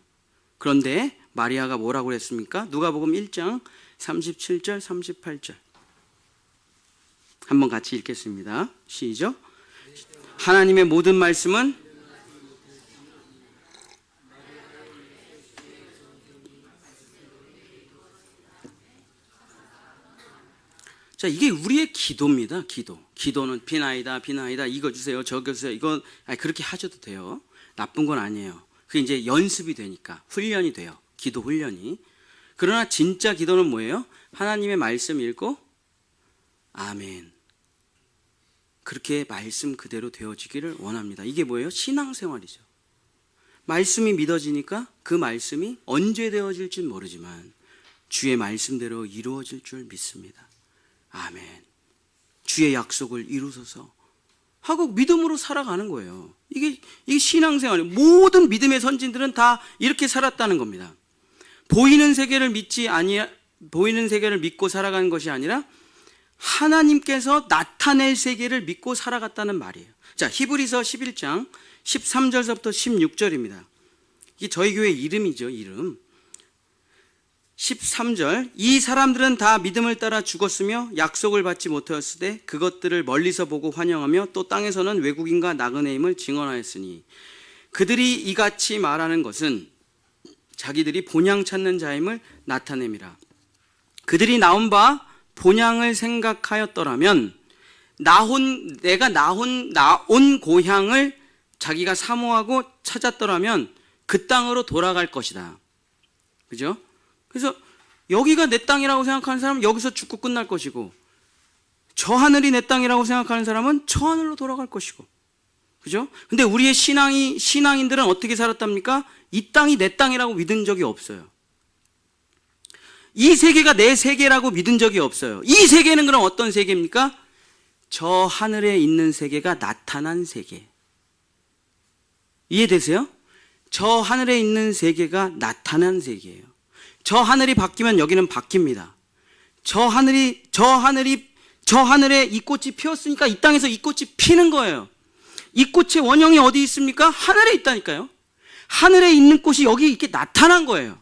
그런데 마리아가 뭐라고 그랬습니까? 누가복음 1장 37절 38절 한번 같이 읽겠습니다. 시작. 하나님의 모든 말씀은 자, 이게 우리의 기도입니다. 기도는 비나이다 이거 주세요 저거 주세요. 이건 그렇게 하셔도 돼요. 나쁜 건 아니에요. 그게 이제 연습이 되니까 훈련이 돼요. 기도 훈련이. 그러나 진짜 기도는 뭐예요? 하나님의 말씀 읽고 아멘. 그렇게 말씀 그대로 되어지기를 원합니다. 이게 뭐예요? 신앙생활이죠. 말씀이 믿어지니까 그 말씀이 언제 되어질진 모르지만 주의 말씀대로 이루어질 줄 믿습니다. 아멘. 주의 약속을 이루소서 하고 믿음으로 살아가는 거예요. 이게 신앙생활이에요. 모든 믿음의 선진들은 다 이렇게 살았다는 겁니다. 보이는 세계를 믿고 살아가는 것이 아니라 하나님께서 나타낼 세계를 믿고 살아갔다는 말이에요. 자, 히브리서 11장 13절서부터 16절입니다. 이게 저희 교회 이름이죠, 이름. 13절, 이 사람들은 다 믿음을 따라 죽었으며 약속을 받지 못하였을 때 그것들을 멀리서 보고 환영하며 또 땅에서는 외국인과 나그네임을 증언하였으니 그들이 이같이 말하는 것은 자기들이 본향 찾는 자임을 나타냄이라. 그들이 나온 바 본향을 생각하였더라면 내가 나온 고향을 자기가 사모하고 찾았더라면 그 땅으로 돌아갈 것이다. 그죠? 그래서 여기가 내 땅이라고 생각하는 사람은 여기서 죽고 끝날 것이고, 저 하늘이 내 땅이라고 생각하는 사람은 저 하늘로 돌아갈 것이고, 그죠? 근데 우리의 신앙인들은 어떻게 살았답니까? 이 땅이 내 땅이라고 믿은 적이 없어요. 이 세계가 내 세계라고 믿은 적이 없어요. 이 세계는 그럼 어떤 세계입니까? 저 하늘에 있는 세계가 나타난 세계. 이해되세요? 저 하늘에 있는 세계가 나타난 세계예요. 저 하늘이 바뀌면 여기는 바뀝니다. 저 하늘에 이 꽃이 피었으니까 이 땅에서 이 꽃이 피는 거예요. 이 꽃의 원형이 어디 있습니까? 하늘에 있다니까요. 하늘에 있는 꽃이 여기 이렇게 나타난 거예요.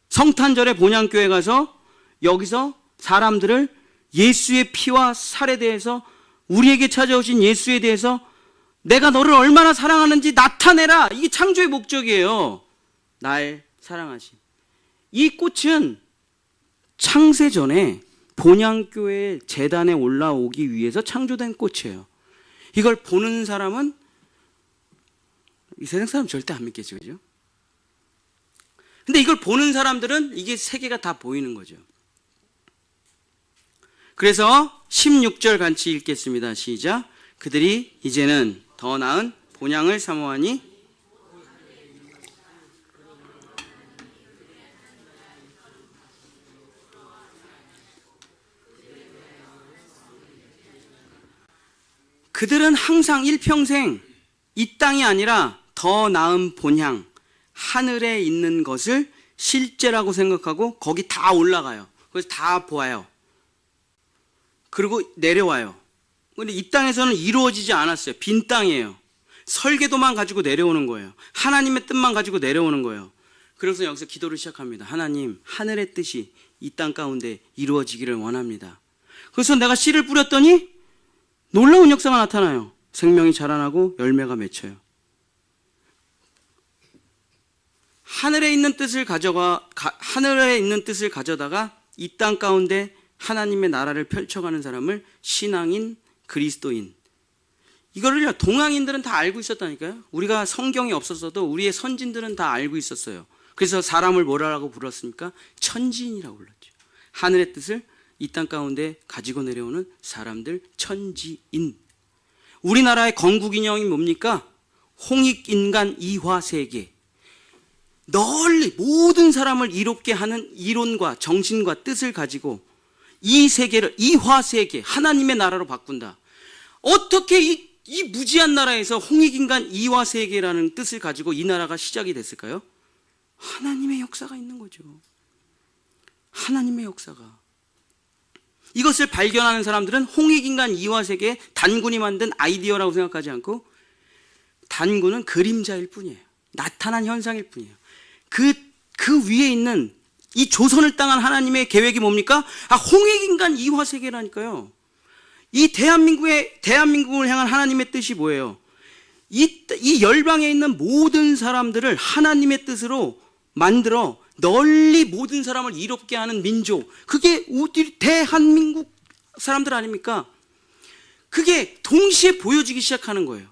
성탄절에 본향교회 가서 여기서 사람들을 예수의 피와 살에 대해서, 우리에게 찾아오신 예수에 대해서 내가 너를 얼마나 사랑하는지 나타내라. 이게 창조의 목적이에요. 날 사랑하신. 이 꽃은 창세 전에 본향교회 제단에 올라오기 위해서 창조된 꽃이에요. 이걸 보는 사람은 이 세상 사람 절대 안 믿겠죠, 그죠? 근데 이걸 보는 사람들은 이게 세계가 다 보이는 거죠. 그래서 16절 같이 읽겠습니다. 시작. 그들이 이제는 더 나은 본향을 사모하니 그들은 항상 일평생 이 땅이 아니라 더 나은 본향, 하늘에 있는 것을 실제라고 생각하고 거기 다 올라가요. 그래서 다 보아요. 그리고 내려와요. 그런데 이 땅에서는 이루어지지 않았어요. 빈 땅이에요. 설계도만 가지고 내려오는 거예요. 하나님의 뜻만 가지고 내려오는 거예요. 그래서 여기서 기도를 시작합니다. 하나님, 하늘의 뜻이 이 땅 가운데 이루어지기를 원합니다. 그래서 내가 씨를 뿌렸더니 놀라운 역사가 나타나요. 생명이 자라나고 열매가 맺혀요. 하늘에 있는 뜻을 가져다가 이 땅 가운데 하나님의 나라를 펼쳐가는 사람을 신앙인, 그리스도인. 이거를 동양인들은 다 알고 있었다니까요. 우리가 성경이 없었어도 우리의 선진들은 다 알고 있었어요. 그래서 사람을 뭐라고 불렀습니까? 천지인이라고 불렀죠. 하늘의 뜻을 이 땅 가운데 가지고 내려오는 사람들, 천지인. 우리나라의 건국인형이 뭡니까? 홍익인간 이화세계. 널리 모든 사람을 이롭게 하는 이론과 정신과 뜻을 가지고 이 세계를 이화세계, 하나님의 나라로 바꾼다. 어떻게 이 무지한 나라에서 홍익인간 이화세계라는 뜻을 가지고 이 나라가 시작이 됐을까요? 하나님의 역사가 있는 거죠. 하나님의 역사가. 이것을 발견하는 사람들은 홍익인간 이화세계의 단군이 만든 아이디어라고 생각하지 않고, 단군은 그림자일 뿐이에요. 나타난 현상일 뿐이에요. 그 위에 있는 이 조선을 땅한 하나님의 계획이 뭡니까? 홍익인간 이화세계라니까요. 이 대한민국을 향한 하나님의 뜻이 뭐예요? 이 열방에 있는 모든 사람들을 하나님의 뜻으로 만들어 널리 모든 사람을 이롭게 하는 민족. 그게 우리 대한민국 사람들 아닙니까? 그게 동시에 보여지기 시작하는 거예요.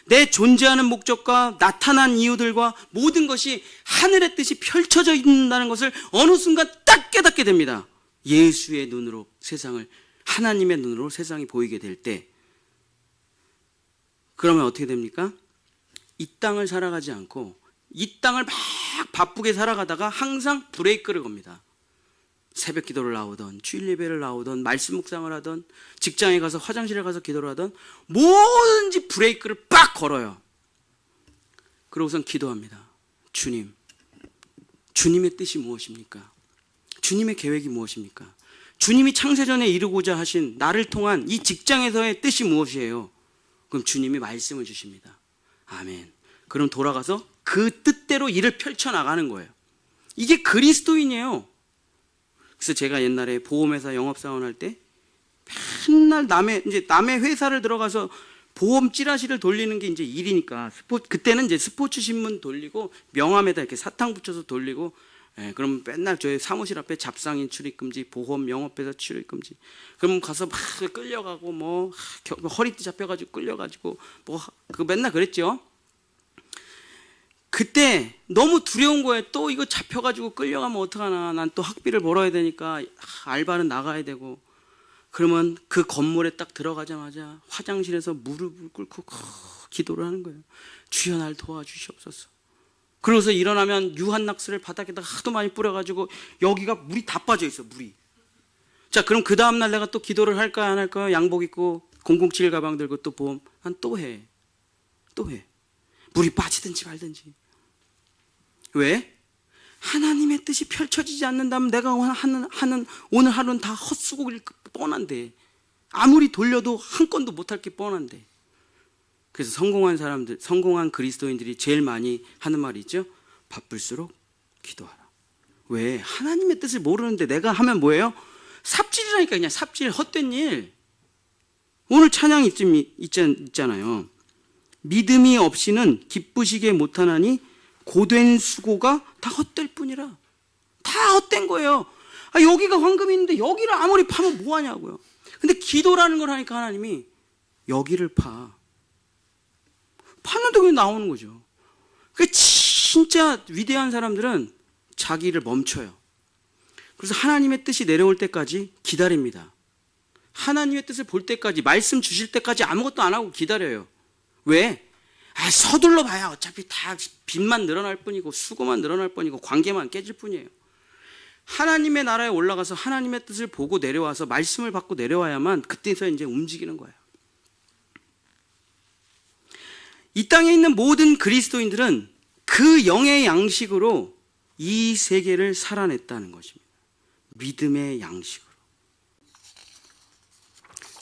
내 존재하는 목적과 나타난 이유들과 모든 것이 하늘의 뜻이 펼쳐져 있다는 것을 어느 순간 딱 깨닫게 됩니다. 예수의 눈으로 세상을, 하나님의 눈으로 세상이 보이게 될 때, 그러면 어떻게 됩니까? 이 땅을 살아가지 않고 이 땅을 막 바쁘게 살아가다가 항상 브레이크를 겁니다. 새벽 기도를 나오던, 주일 예배를 나오던, 말씀 묵상을 하던, 직장에 가서 화장실에 가서 기도를 하던, 뭐든지 브레이크를 빡 걸어요. 그러고선 기도합니다. 주님, 주님의 뜻이 무엇입니까? 주님의 계획이 무엇입니까? 주님이 창세전에 이루고자 하신 나를 통한 이 직장에서의 뜻이 무엇이에요? 그럼 주님이 말씀을 주십니다. 아멘. 그럼 돌아가서 그 뜻대로 일을 펼쳐나가는 거예요. 이게 그리스도인이에요. 그래서 제가 옛날에 보험회사 영업사원 할 때 맨날 남의 회사를 들어가서 보험 찌라시를 돌리는 게 이제 일이니까, 그때는 이제 스포츠 신문 돌리고 명함에다 이렇게 사탕 붙여서 돌리고, 그럼 맨날 저희 사무실 앞에 잡상인 출입금지, 보험 영업회사 출입금지. 그럼 가서 막 끌려가고 뭐 허리띠 잡혀가지고 끌려가지고 뭐 그 맨날 그랬죠. 그때 너무 두려운 거예요. 또 이거 잡혀가지고 끌려가면 어떡하나. 난 또 학비를 벌어야 되니까 알바는 나가야 되고. 그러면 그 건물에 딱 들어가자마자 화장실에서 무릎을 꿇고 기도를 하는 거예요. 주여 날 도와주시옵소서. 그러고서 일어나면 유한낙스를 바닥에다가 하도 많이 뿌려가지고 여기가 물이 다 빠져 있어, 물이. 자, 그럼 그 다음날 내가 또 기도를 할까요, 안 할까요? 양복 입고 007 가방 들고 또 보험. 난 또 해. 물이 빠지든지 말든지. 왜? 하나님의 뜻이 펼쳐지지 않는다면 내가 하는 오늘 하루는 다 헛수고일 뻔한데, 아무리 돌려도 한 건도 못할 게 뻔한데. 그래서 성공한 그리스도인들이 제일 많이 하는 말이 있죠. 바쁠수록 기도하라. 왜? 하나님의 뜻을 모르는데 내가 하면 뭐예요? 삽질이라니까. 그냥 삽질, 헛된 일. 오늘 찬양 있잖아요. 믿음이 없이는 기쁘시게 못하나니 고된 수고가 다 헛될 뿐이라. 다 헛된 거예요. 여기가 황금이 있는데 여기를 아무리 파면 뭐하냐고요. 근데 기도라는 걸 하니까 하나님이 여기를 파는데 그게 나오는 거죠. 그 진짜 위대한 사람들은 자기를 멈춰요. 그래서 하나님의 뜻이 내려올 때까지 기다립니다. 하나님의 뜻을 볼 때까지, 말씀 주실 때까지 아무것도 안 하고 기다려요. 왜? 서둘러 봐야 어차피 다 빚만 늘어날 뿐이고 수고만 늘어날 뿐이고 관계만 깨질 뿐이에요. 하나님의 나라에 올라가서 하나님의 뜻을 보고 내려와서 말씀을 받고 내려와야만 그때서 이제 움직이는 거예요. 이 땅에 있는 모든 그리스도인들은 그 영의 양식으로 이 세계를 살아냈다는 것입니다. 믿음의 양식으로.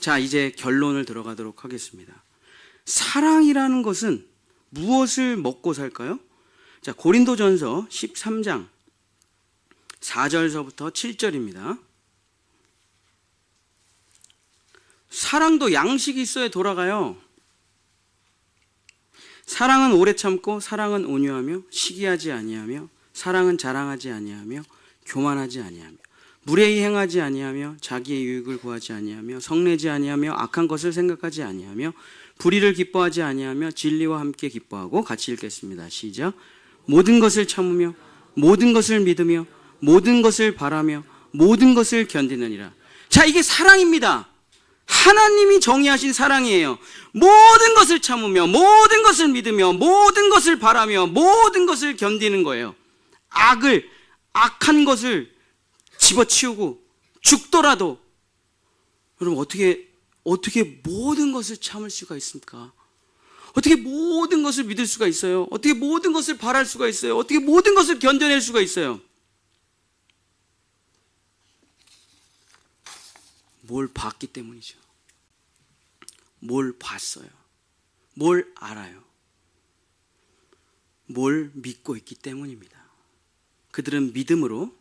자, 이제 결론을 들어가도록 하겠습니다. 사랑이라는 것은 무엇을 먹고 살까요? 자, 고린도전서 13장 4절서부터 7절입니다. 사랑도 양식이 있어야 돌아가요. 사랑은 오래 참고, 사랑은 온유하며, 시기하지 아니하며, 사랑은 자랑하지 아니하며, 교만하지 아니하며, 무례히 행하지 아니하며, 자기의 유익을 구하지 아니하며, 성내지 아니하며, 악한 것을 생각하지 아니하며, 불의를 기뻐하지 아니하며, 진리와 함께 기뻐하고. 같이 읽겠습니다. 시작. 모든 것을 참으며, 모든 것을 믿으며, 모든 것을 바라며, 모든 것을 견디느니라. 자, 이게 사랑입니다. 하나님이 정의하신 사랑이에요. 모든 것을 참으며, 모든 것을 믿으며, 모든 것을 바라며, 모든 것을 견디는 거예요. 악한 것을 집어치우고 죽더라도. 여러분, 어떻게 모든 것을 참을 수가 있습니까? 어떻게 모든 것을 믿을 수가 있어요? 어떻게 모든 것을 바랄 수가 있어요? 어떻게 모든 것을 견뎌낼 수가 있어요? 뭘 봤기 때문이죠. 뭘 봤어요. 뭘 알아요. 뭘 믿고 있기 때문입니다. 그들은 믿음으로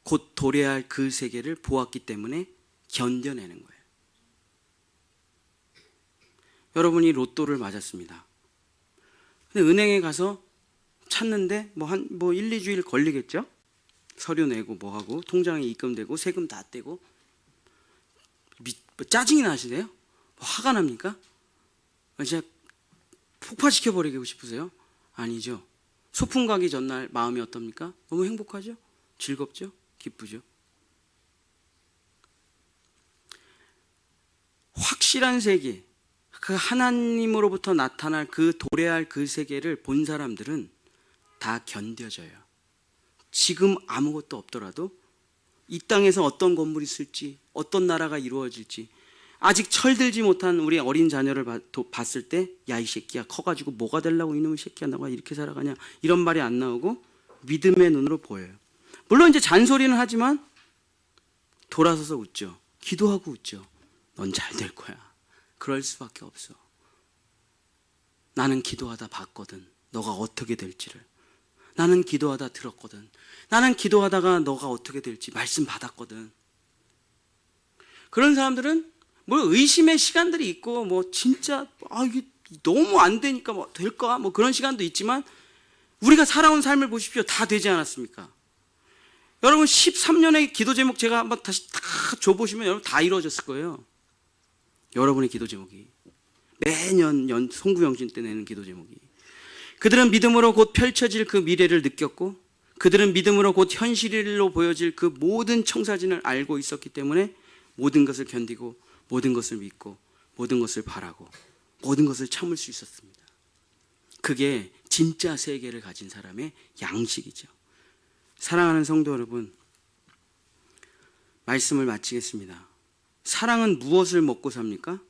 곧 도래할 그 세계를 보았기 때문에 견뎌내는 거예요. 여러분이 로또를 맞았습니다. 근데 은행에 가서 찾는데 뭐 1, 2주일 걸리겠죠? 서류 내고 뭐 하고 통장에 입금되고 세금 다 떼고. 짜증이 나시네요? 화가 납니까? 진짜 폭파시켜버리고 싶으세요? 아니죠. 소풍 가기 전날 마음이 어떻습니까? 너무 행복하죠? 즐겁죠? 기쁘죠? 확실한 세계, 그 하나님으로부터 나타날 그 도래할 그 세계를 본 사람들은 다 견뎌져요. 지금 아무것도 없더라도 이 땅에서 어떤 건물이 있을지, 어떤 나라가 이루어질지, 아직 철들지 못한 우리 어린 자녀를 봤을 때, 야, 이 새끼야, 커가지고 뭐가 되려고 이놈의 새끼야, 너가 이렇게 살아가냐, 이런 말이 안 나오고 믿음의 눈으로 보여요. 물론 이제 잔소리는 하지만 돌아서서 웃죠. 기도하고 웃죠. 넌 잘 될 거야. 그럴 수밖에 없어. 나는 기도하다 봤거든. 너가 어떻게 될지를. 나는 기도하다 들었거든. 나는 기도하다가 너가 어떻게 될지 말씀 받았거든. 그런 사람들은 뭐 의심의 시간들이 있고, 뭐 진짜 이게 너무 안 되니까 뭐 될까? 뭐 그런 시간도 있지만, 우리가 살아온 삶을 보십시오. 다 되지 않았습니까? 여러분 13년의 기도 제목 제가 한번 다시 다 줘보시면 여러분 다 이루어졌을 거예요. 여러분의 기도 제목이 매년 송구영신 때 내는 기도 제목이, 그들은 믿음으로 곧 펼쳐질 그 미래를 느꼈고, 그들은 믿음으로 곧 현실로 보여질 그 모든 청사진을 알고 있었기 때문에 모든 것을 견디고, 모든 것을 믿고, 모든 것을 바라고, 모든 것을 참을 수 있었습니다. 그게 진짜 세계를 가진 사람의 양식이죠. 사랑하는 성도 여러분, 말씀을 마치겠습니다. 사랑은 무엇을 먹고 삽니까?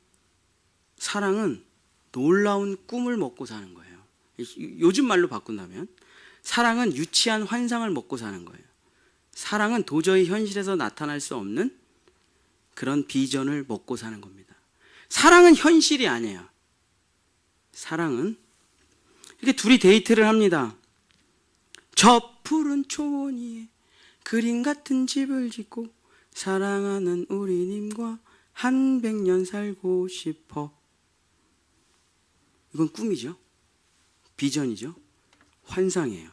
사랑은 놀라운 꿈을 먹고 사는 거예요. 요즘 말로 바꾼다면 사랑은 유치한 환상을 먹고 사는 거예요. 사랑은 도저히 현실에서 나타날 수 없는 그런 비전을 먹고 사는 겁니다. 사랑은 현실이 아니에요. 사랑은 이렇게 둘이 데이트를 합니다. 저 푸른 초원 위에 그림 같은 집을 짓고 사랑하는 우리님과 한 100년 살고 싶어. 이건 꿈이죠. 비전이죠. 환상이에요.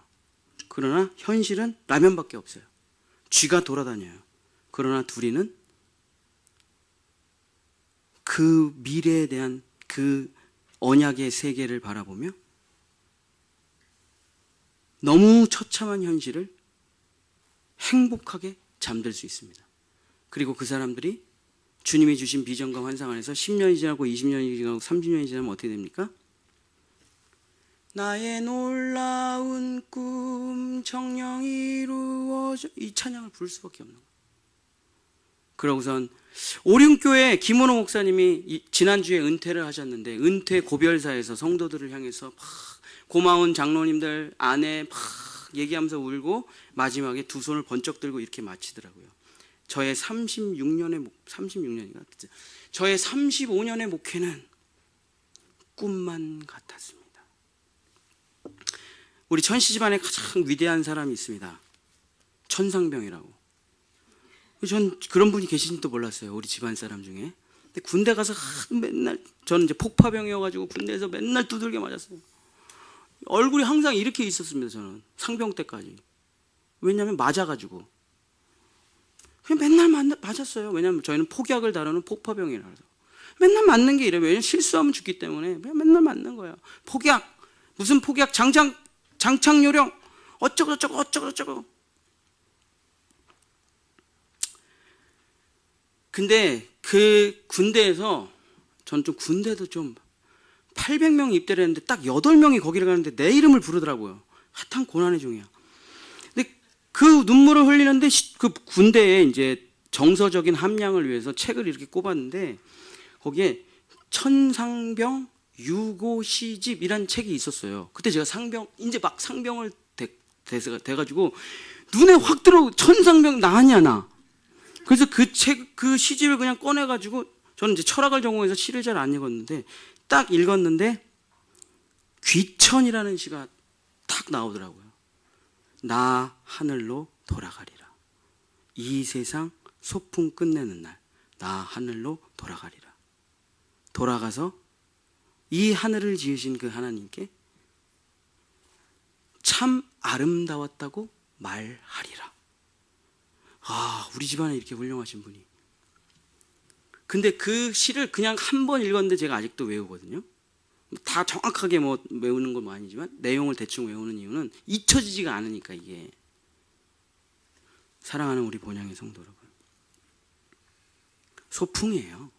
그러나 현실은 라면밖에 없어요. 쥐가 돌아다녀요. 그러나 둘이는 그 미래에 대한 그 언약의 세계를 바라보며 너무 처참한 현실을 행복하게 잠들 수 있습니다. 그리고 그 사람들이 주님이 주신 비전과 환상 안에서 10년이 지나고 20년이 지나고 30년이 지나면 어떻게 됩니까? 나의 놀라운 꿈 정녕 이루어져, 이 찬양을 부를 수밖에 없는 거예요. 그러고선 오륜교회 김은호 목사님이 지난주에 은퇴를 하셨는데, 은퇴 고별사에서 성도들을 향해서 막 고마운 장로님들 아내 막 얘기하면서 울고 마지막에 두 손을 번쩍 들고 이렇게 마치더라고요. 저의 36년인가? 저의 35년의 목회는 꿈만 같았습니다. 우리 천씨 집안에 가장 위대한 사람이 있습니다. 천상병이라고. 전 그런 분이 계신지도 몰랐어요. 우리 집안 사람 중에. 근데 군대 가서 맨날, 저는 이제 폭파병이어가지고 군대에서 맨날 두들겨 맞았어요. 얼굴이 항상 이렇게 있었습니다. 저는 상병 때까지. 왜냐하면 맞아가지고 그냥 맨날 맞았어요. 왜냐하면 저희는 폭약을 다루는 폭파병이라서 맨날 맞는 게 이래요. 왜냐하면 실수하면 죽기 때문에 맨날 맞는 거예요. 폭약, 무슨 폭약, 장착요령 어쩌고. 근데 그 군대에서 전 좀 군대도 좀 800명이 입대를 했는데 딱 8명이 거기를 가는데 내 이름을 부르더라고요. 핫한 고난의 중이야. 근데 그 눈물을 흘리는데 그 군대에 이제 정서적인 함량을 위해서 책을 이렇게 꼽았는데 거기에 천상병 유고 시집이란 책이 있었어요. 그때 제가 이제 막 상병을 돼가지고 눈에 확 들어. 천상병 나 아니야, 나. 그래서 그 시집을 그냥 꺼내가지고, 저는 이제 철학을 전공해서 시를 잘 안 읽었는데 딱 읽었는데 귀천이라는 시가 딱 나오더라고요. 나 하늘로 돌아가리라. 이 세상 소풍 끝내는 날 나 하늘로 돌아가리라. 돌아가서 이 하늘을 지으신 그 하나님께 참 아름다웠다고 말하리라. 우리 집안에 이렇게 훌륭하신 분이. 근데 그 시를 그냥 한 번 읽었는데 제가 아직도 외우거든요. 다 정확하게 뭐 외우는 건 아니지만 내용을 대충 외우는 이유는 잊혀지지가 않으니까. 이게 사랑하는 우리 본향의 성도 여러분, 소풍이에요.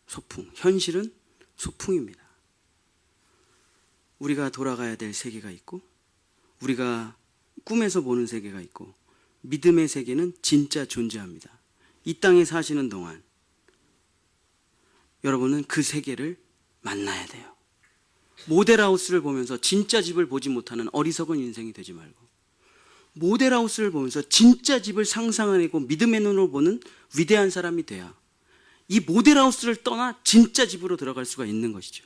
소풍. 현실은 소풍입니다. 우리가 돌아가야 될 세계가 있고, 우리가 꿈에서 보는 세계가 있고, 믿음의 세계는 진짜 존재합니다. 이 땅에 사시는 동안 여러분은 그 세계를 만나야 돼요. 모델하우스를 보면서 진짜 집을 보지 못하는 어리석은 인생이 되지 말고, 모델하우스를 보면서 진짜 집을 상상해내고 믿음의 눈으로 보는 위대한 사람이 돼야 이 모델하우스를 떠나 진짜 집으로 들어갈 수가 있는 것이죠.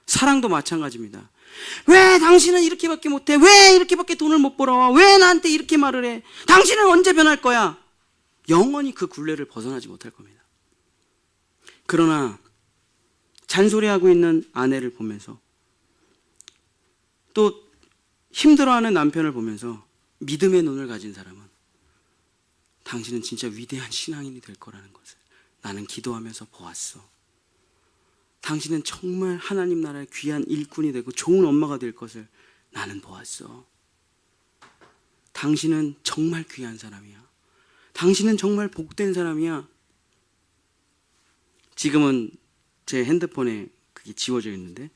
사랑도 마찬가지입니다. 왜 당신은 이렇게밖에 못해? 왜 이렇게밖에 돈을 못 벌어? 왜 나한테 이렇게 말을 해? 당신은 언제 변할 거야? 영원히 그 굴레를 벗어나지 못할 겁니다. 그러나 잔소리하고 있는 아내를 보면서, 또 힘들어하는 남편을 보면서 믿음의 눈을 가진 사람은 당신은 진짜 위대한 신앙인이 될 거라는 것을 나는 기도하면서 보았어. 당신은 정말 하나님 나라의 귀한 일꾼이 되고 좋은 엄마가 될 것을 나는 보았어. 당신은 정말 귀한 사람이야. 당신은 정말 복된 사람이야. 지금은 제 핸드폰에 그게 지워져 있는데,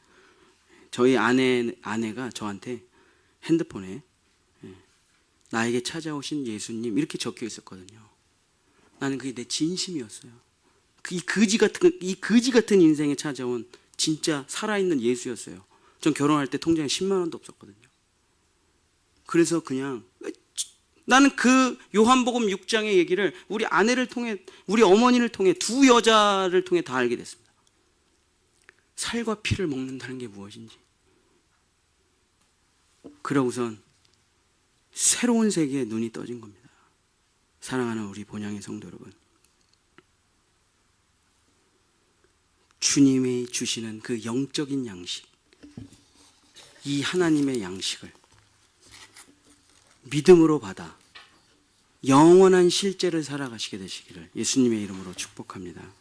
저희 아내가 저한테 핸드폰에 나에게 찾아오신 예수님 이렇게 적혀 있었거든요. 나는 그게 내 진심이었어요. 이 거지 같은 인생에 찾아온 진짜 살아있는 예수였어요. 전 결혼할 때 통장에 10만 원도 없었거든요. 그래서 그냥 나는 그 요한복음 6장의 얘기를 우리 아내를 통해, 우리 어머니를 통해, 두 여자를 통해 다 알게 됐습니다. 살과 피를 먹는다는 게 무엇인지. 그러고선 새로운 세계에 눈이 떠진 겁니다. 사랑하는 우리 본향의 성도 여러분, 주님이 주시는 그 영적인 양식, 이 하나님의 양식을 믿음으로 받아 영원한 실제를 살아가시게 되시기를 예수님의 이름으로 축복합니다.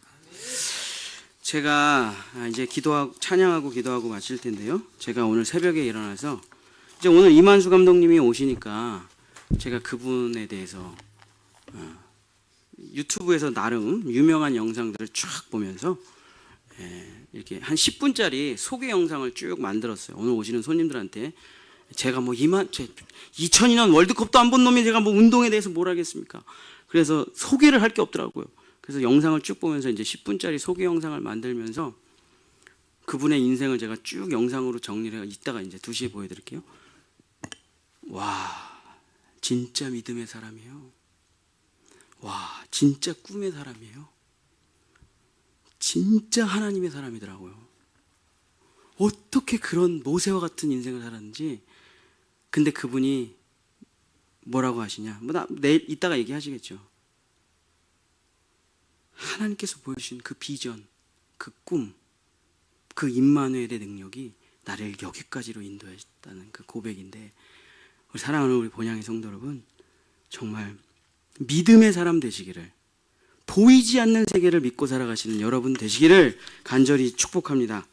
제가 이제 찬양하고 기도하고 마칠 텐데요. 제가 오늘 새벽에 일어나서, 이제 오늘 이만수 감독님이 오시니까 제가 그분에 대해서 유튜브에서 나름 유명한 영상들을 쫙 보면서 이렇게 한 10분짜리 소개 영상을 쭉 만들었어요. 오늘 오시는 손님들한테 제가 뭐 2002년 월드컵도 안 본 놈이 제가 뭐 운동에 대해서 뭘 하겠습니까? 그래서 소개를 할 게 없더라고요. 그래서 영상을 쭉 보면서 이제 10분짜리 소개 영상을 만들면서 그분의 인생을 제가 쭉 영상으로 정리를 해서 이따가 이제 2시에 보여드릴게요. 와, 진짜 믿음의 사람이에요. 와, 진짜 꿈의 사람이에요. 진짜 하나님의 사람이더라고요. 어떻게 그런 모세와 같은 인생을 살았는지. 근데 그분이 뭐라고 하시냐, 내일 이따가 얘기하시겠죠. 하나님께서 보여주신 그 비전, 그 꿈, 그 임마누엘의 능력이 나를 여기까지로 인도했다는 그 고백인데, 우리 사랑하는 우리 본향의 성도 여러분, 정말 믿음의 사람 되시기를, 보이지 않는 세계를 믿고 살아가시는 여러분 되시기를 간절히 축복합니다.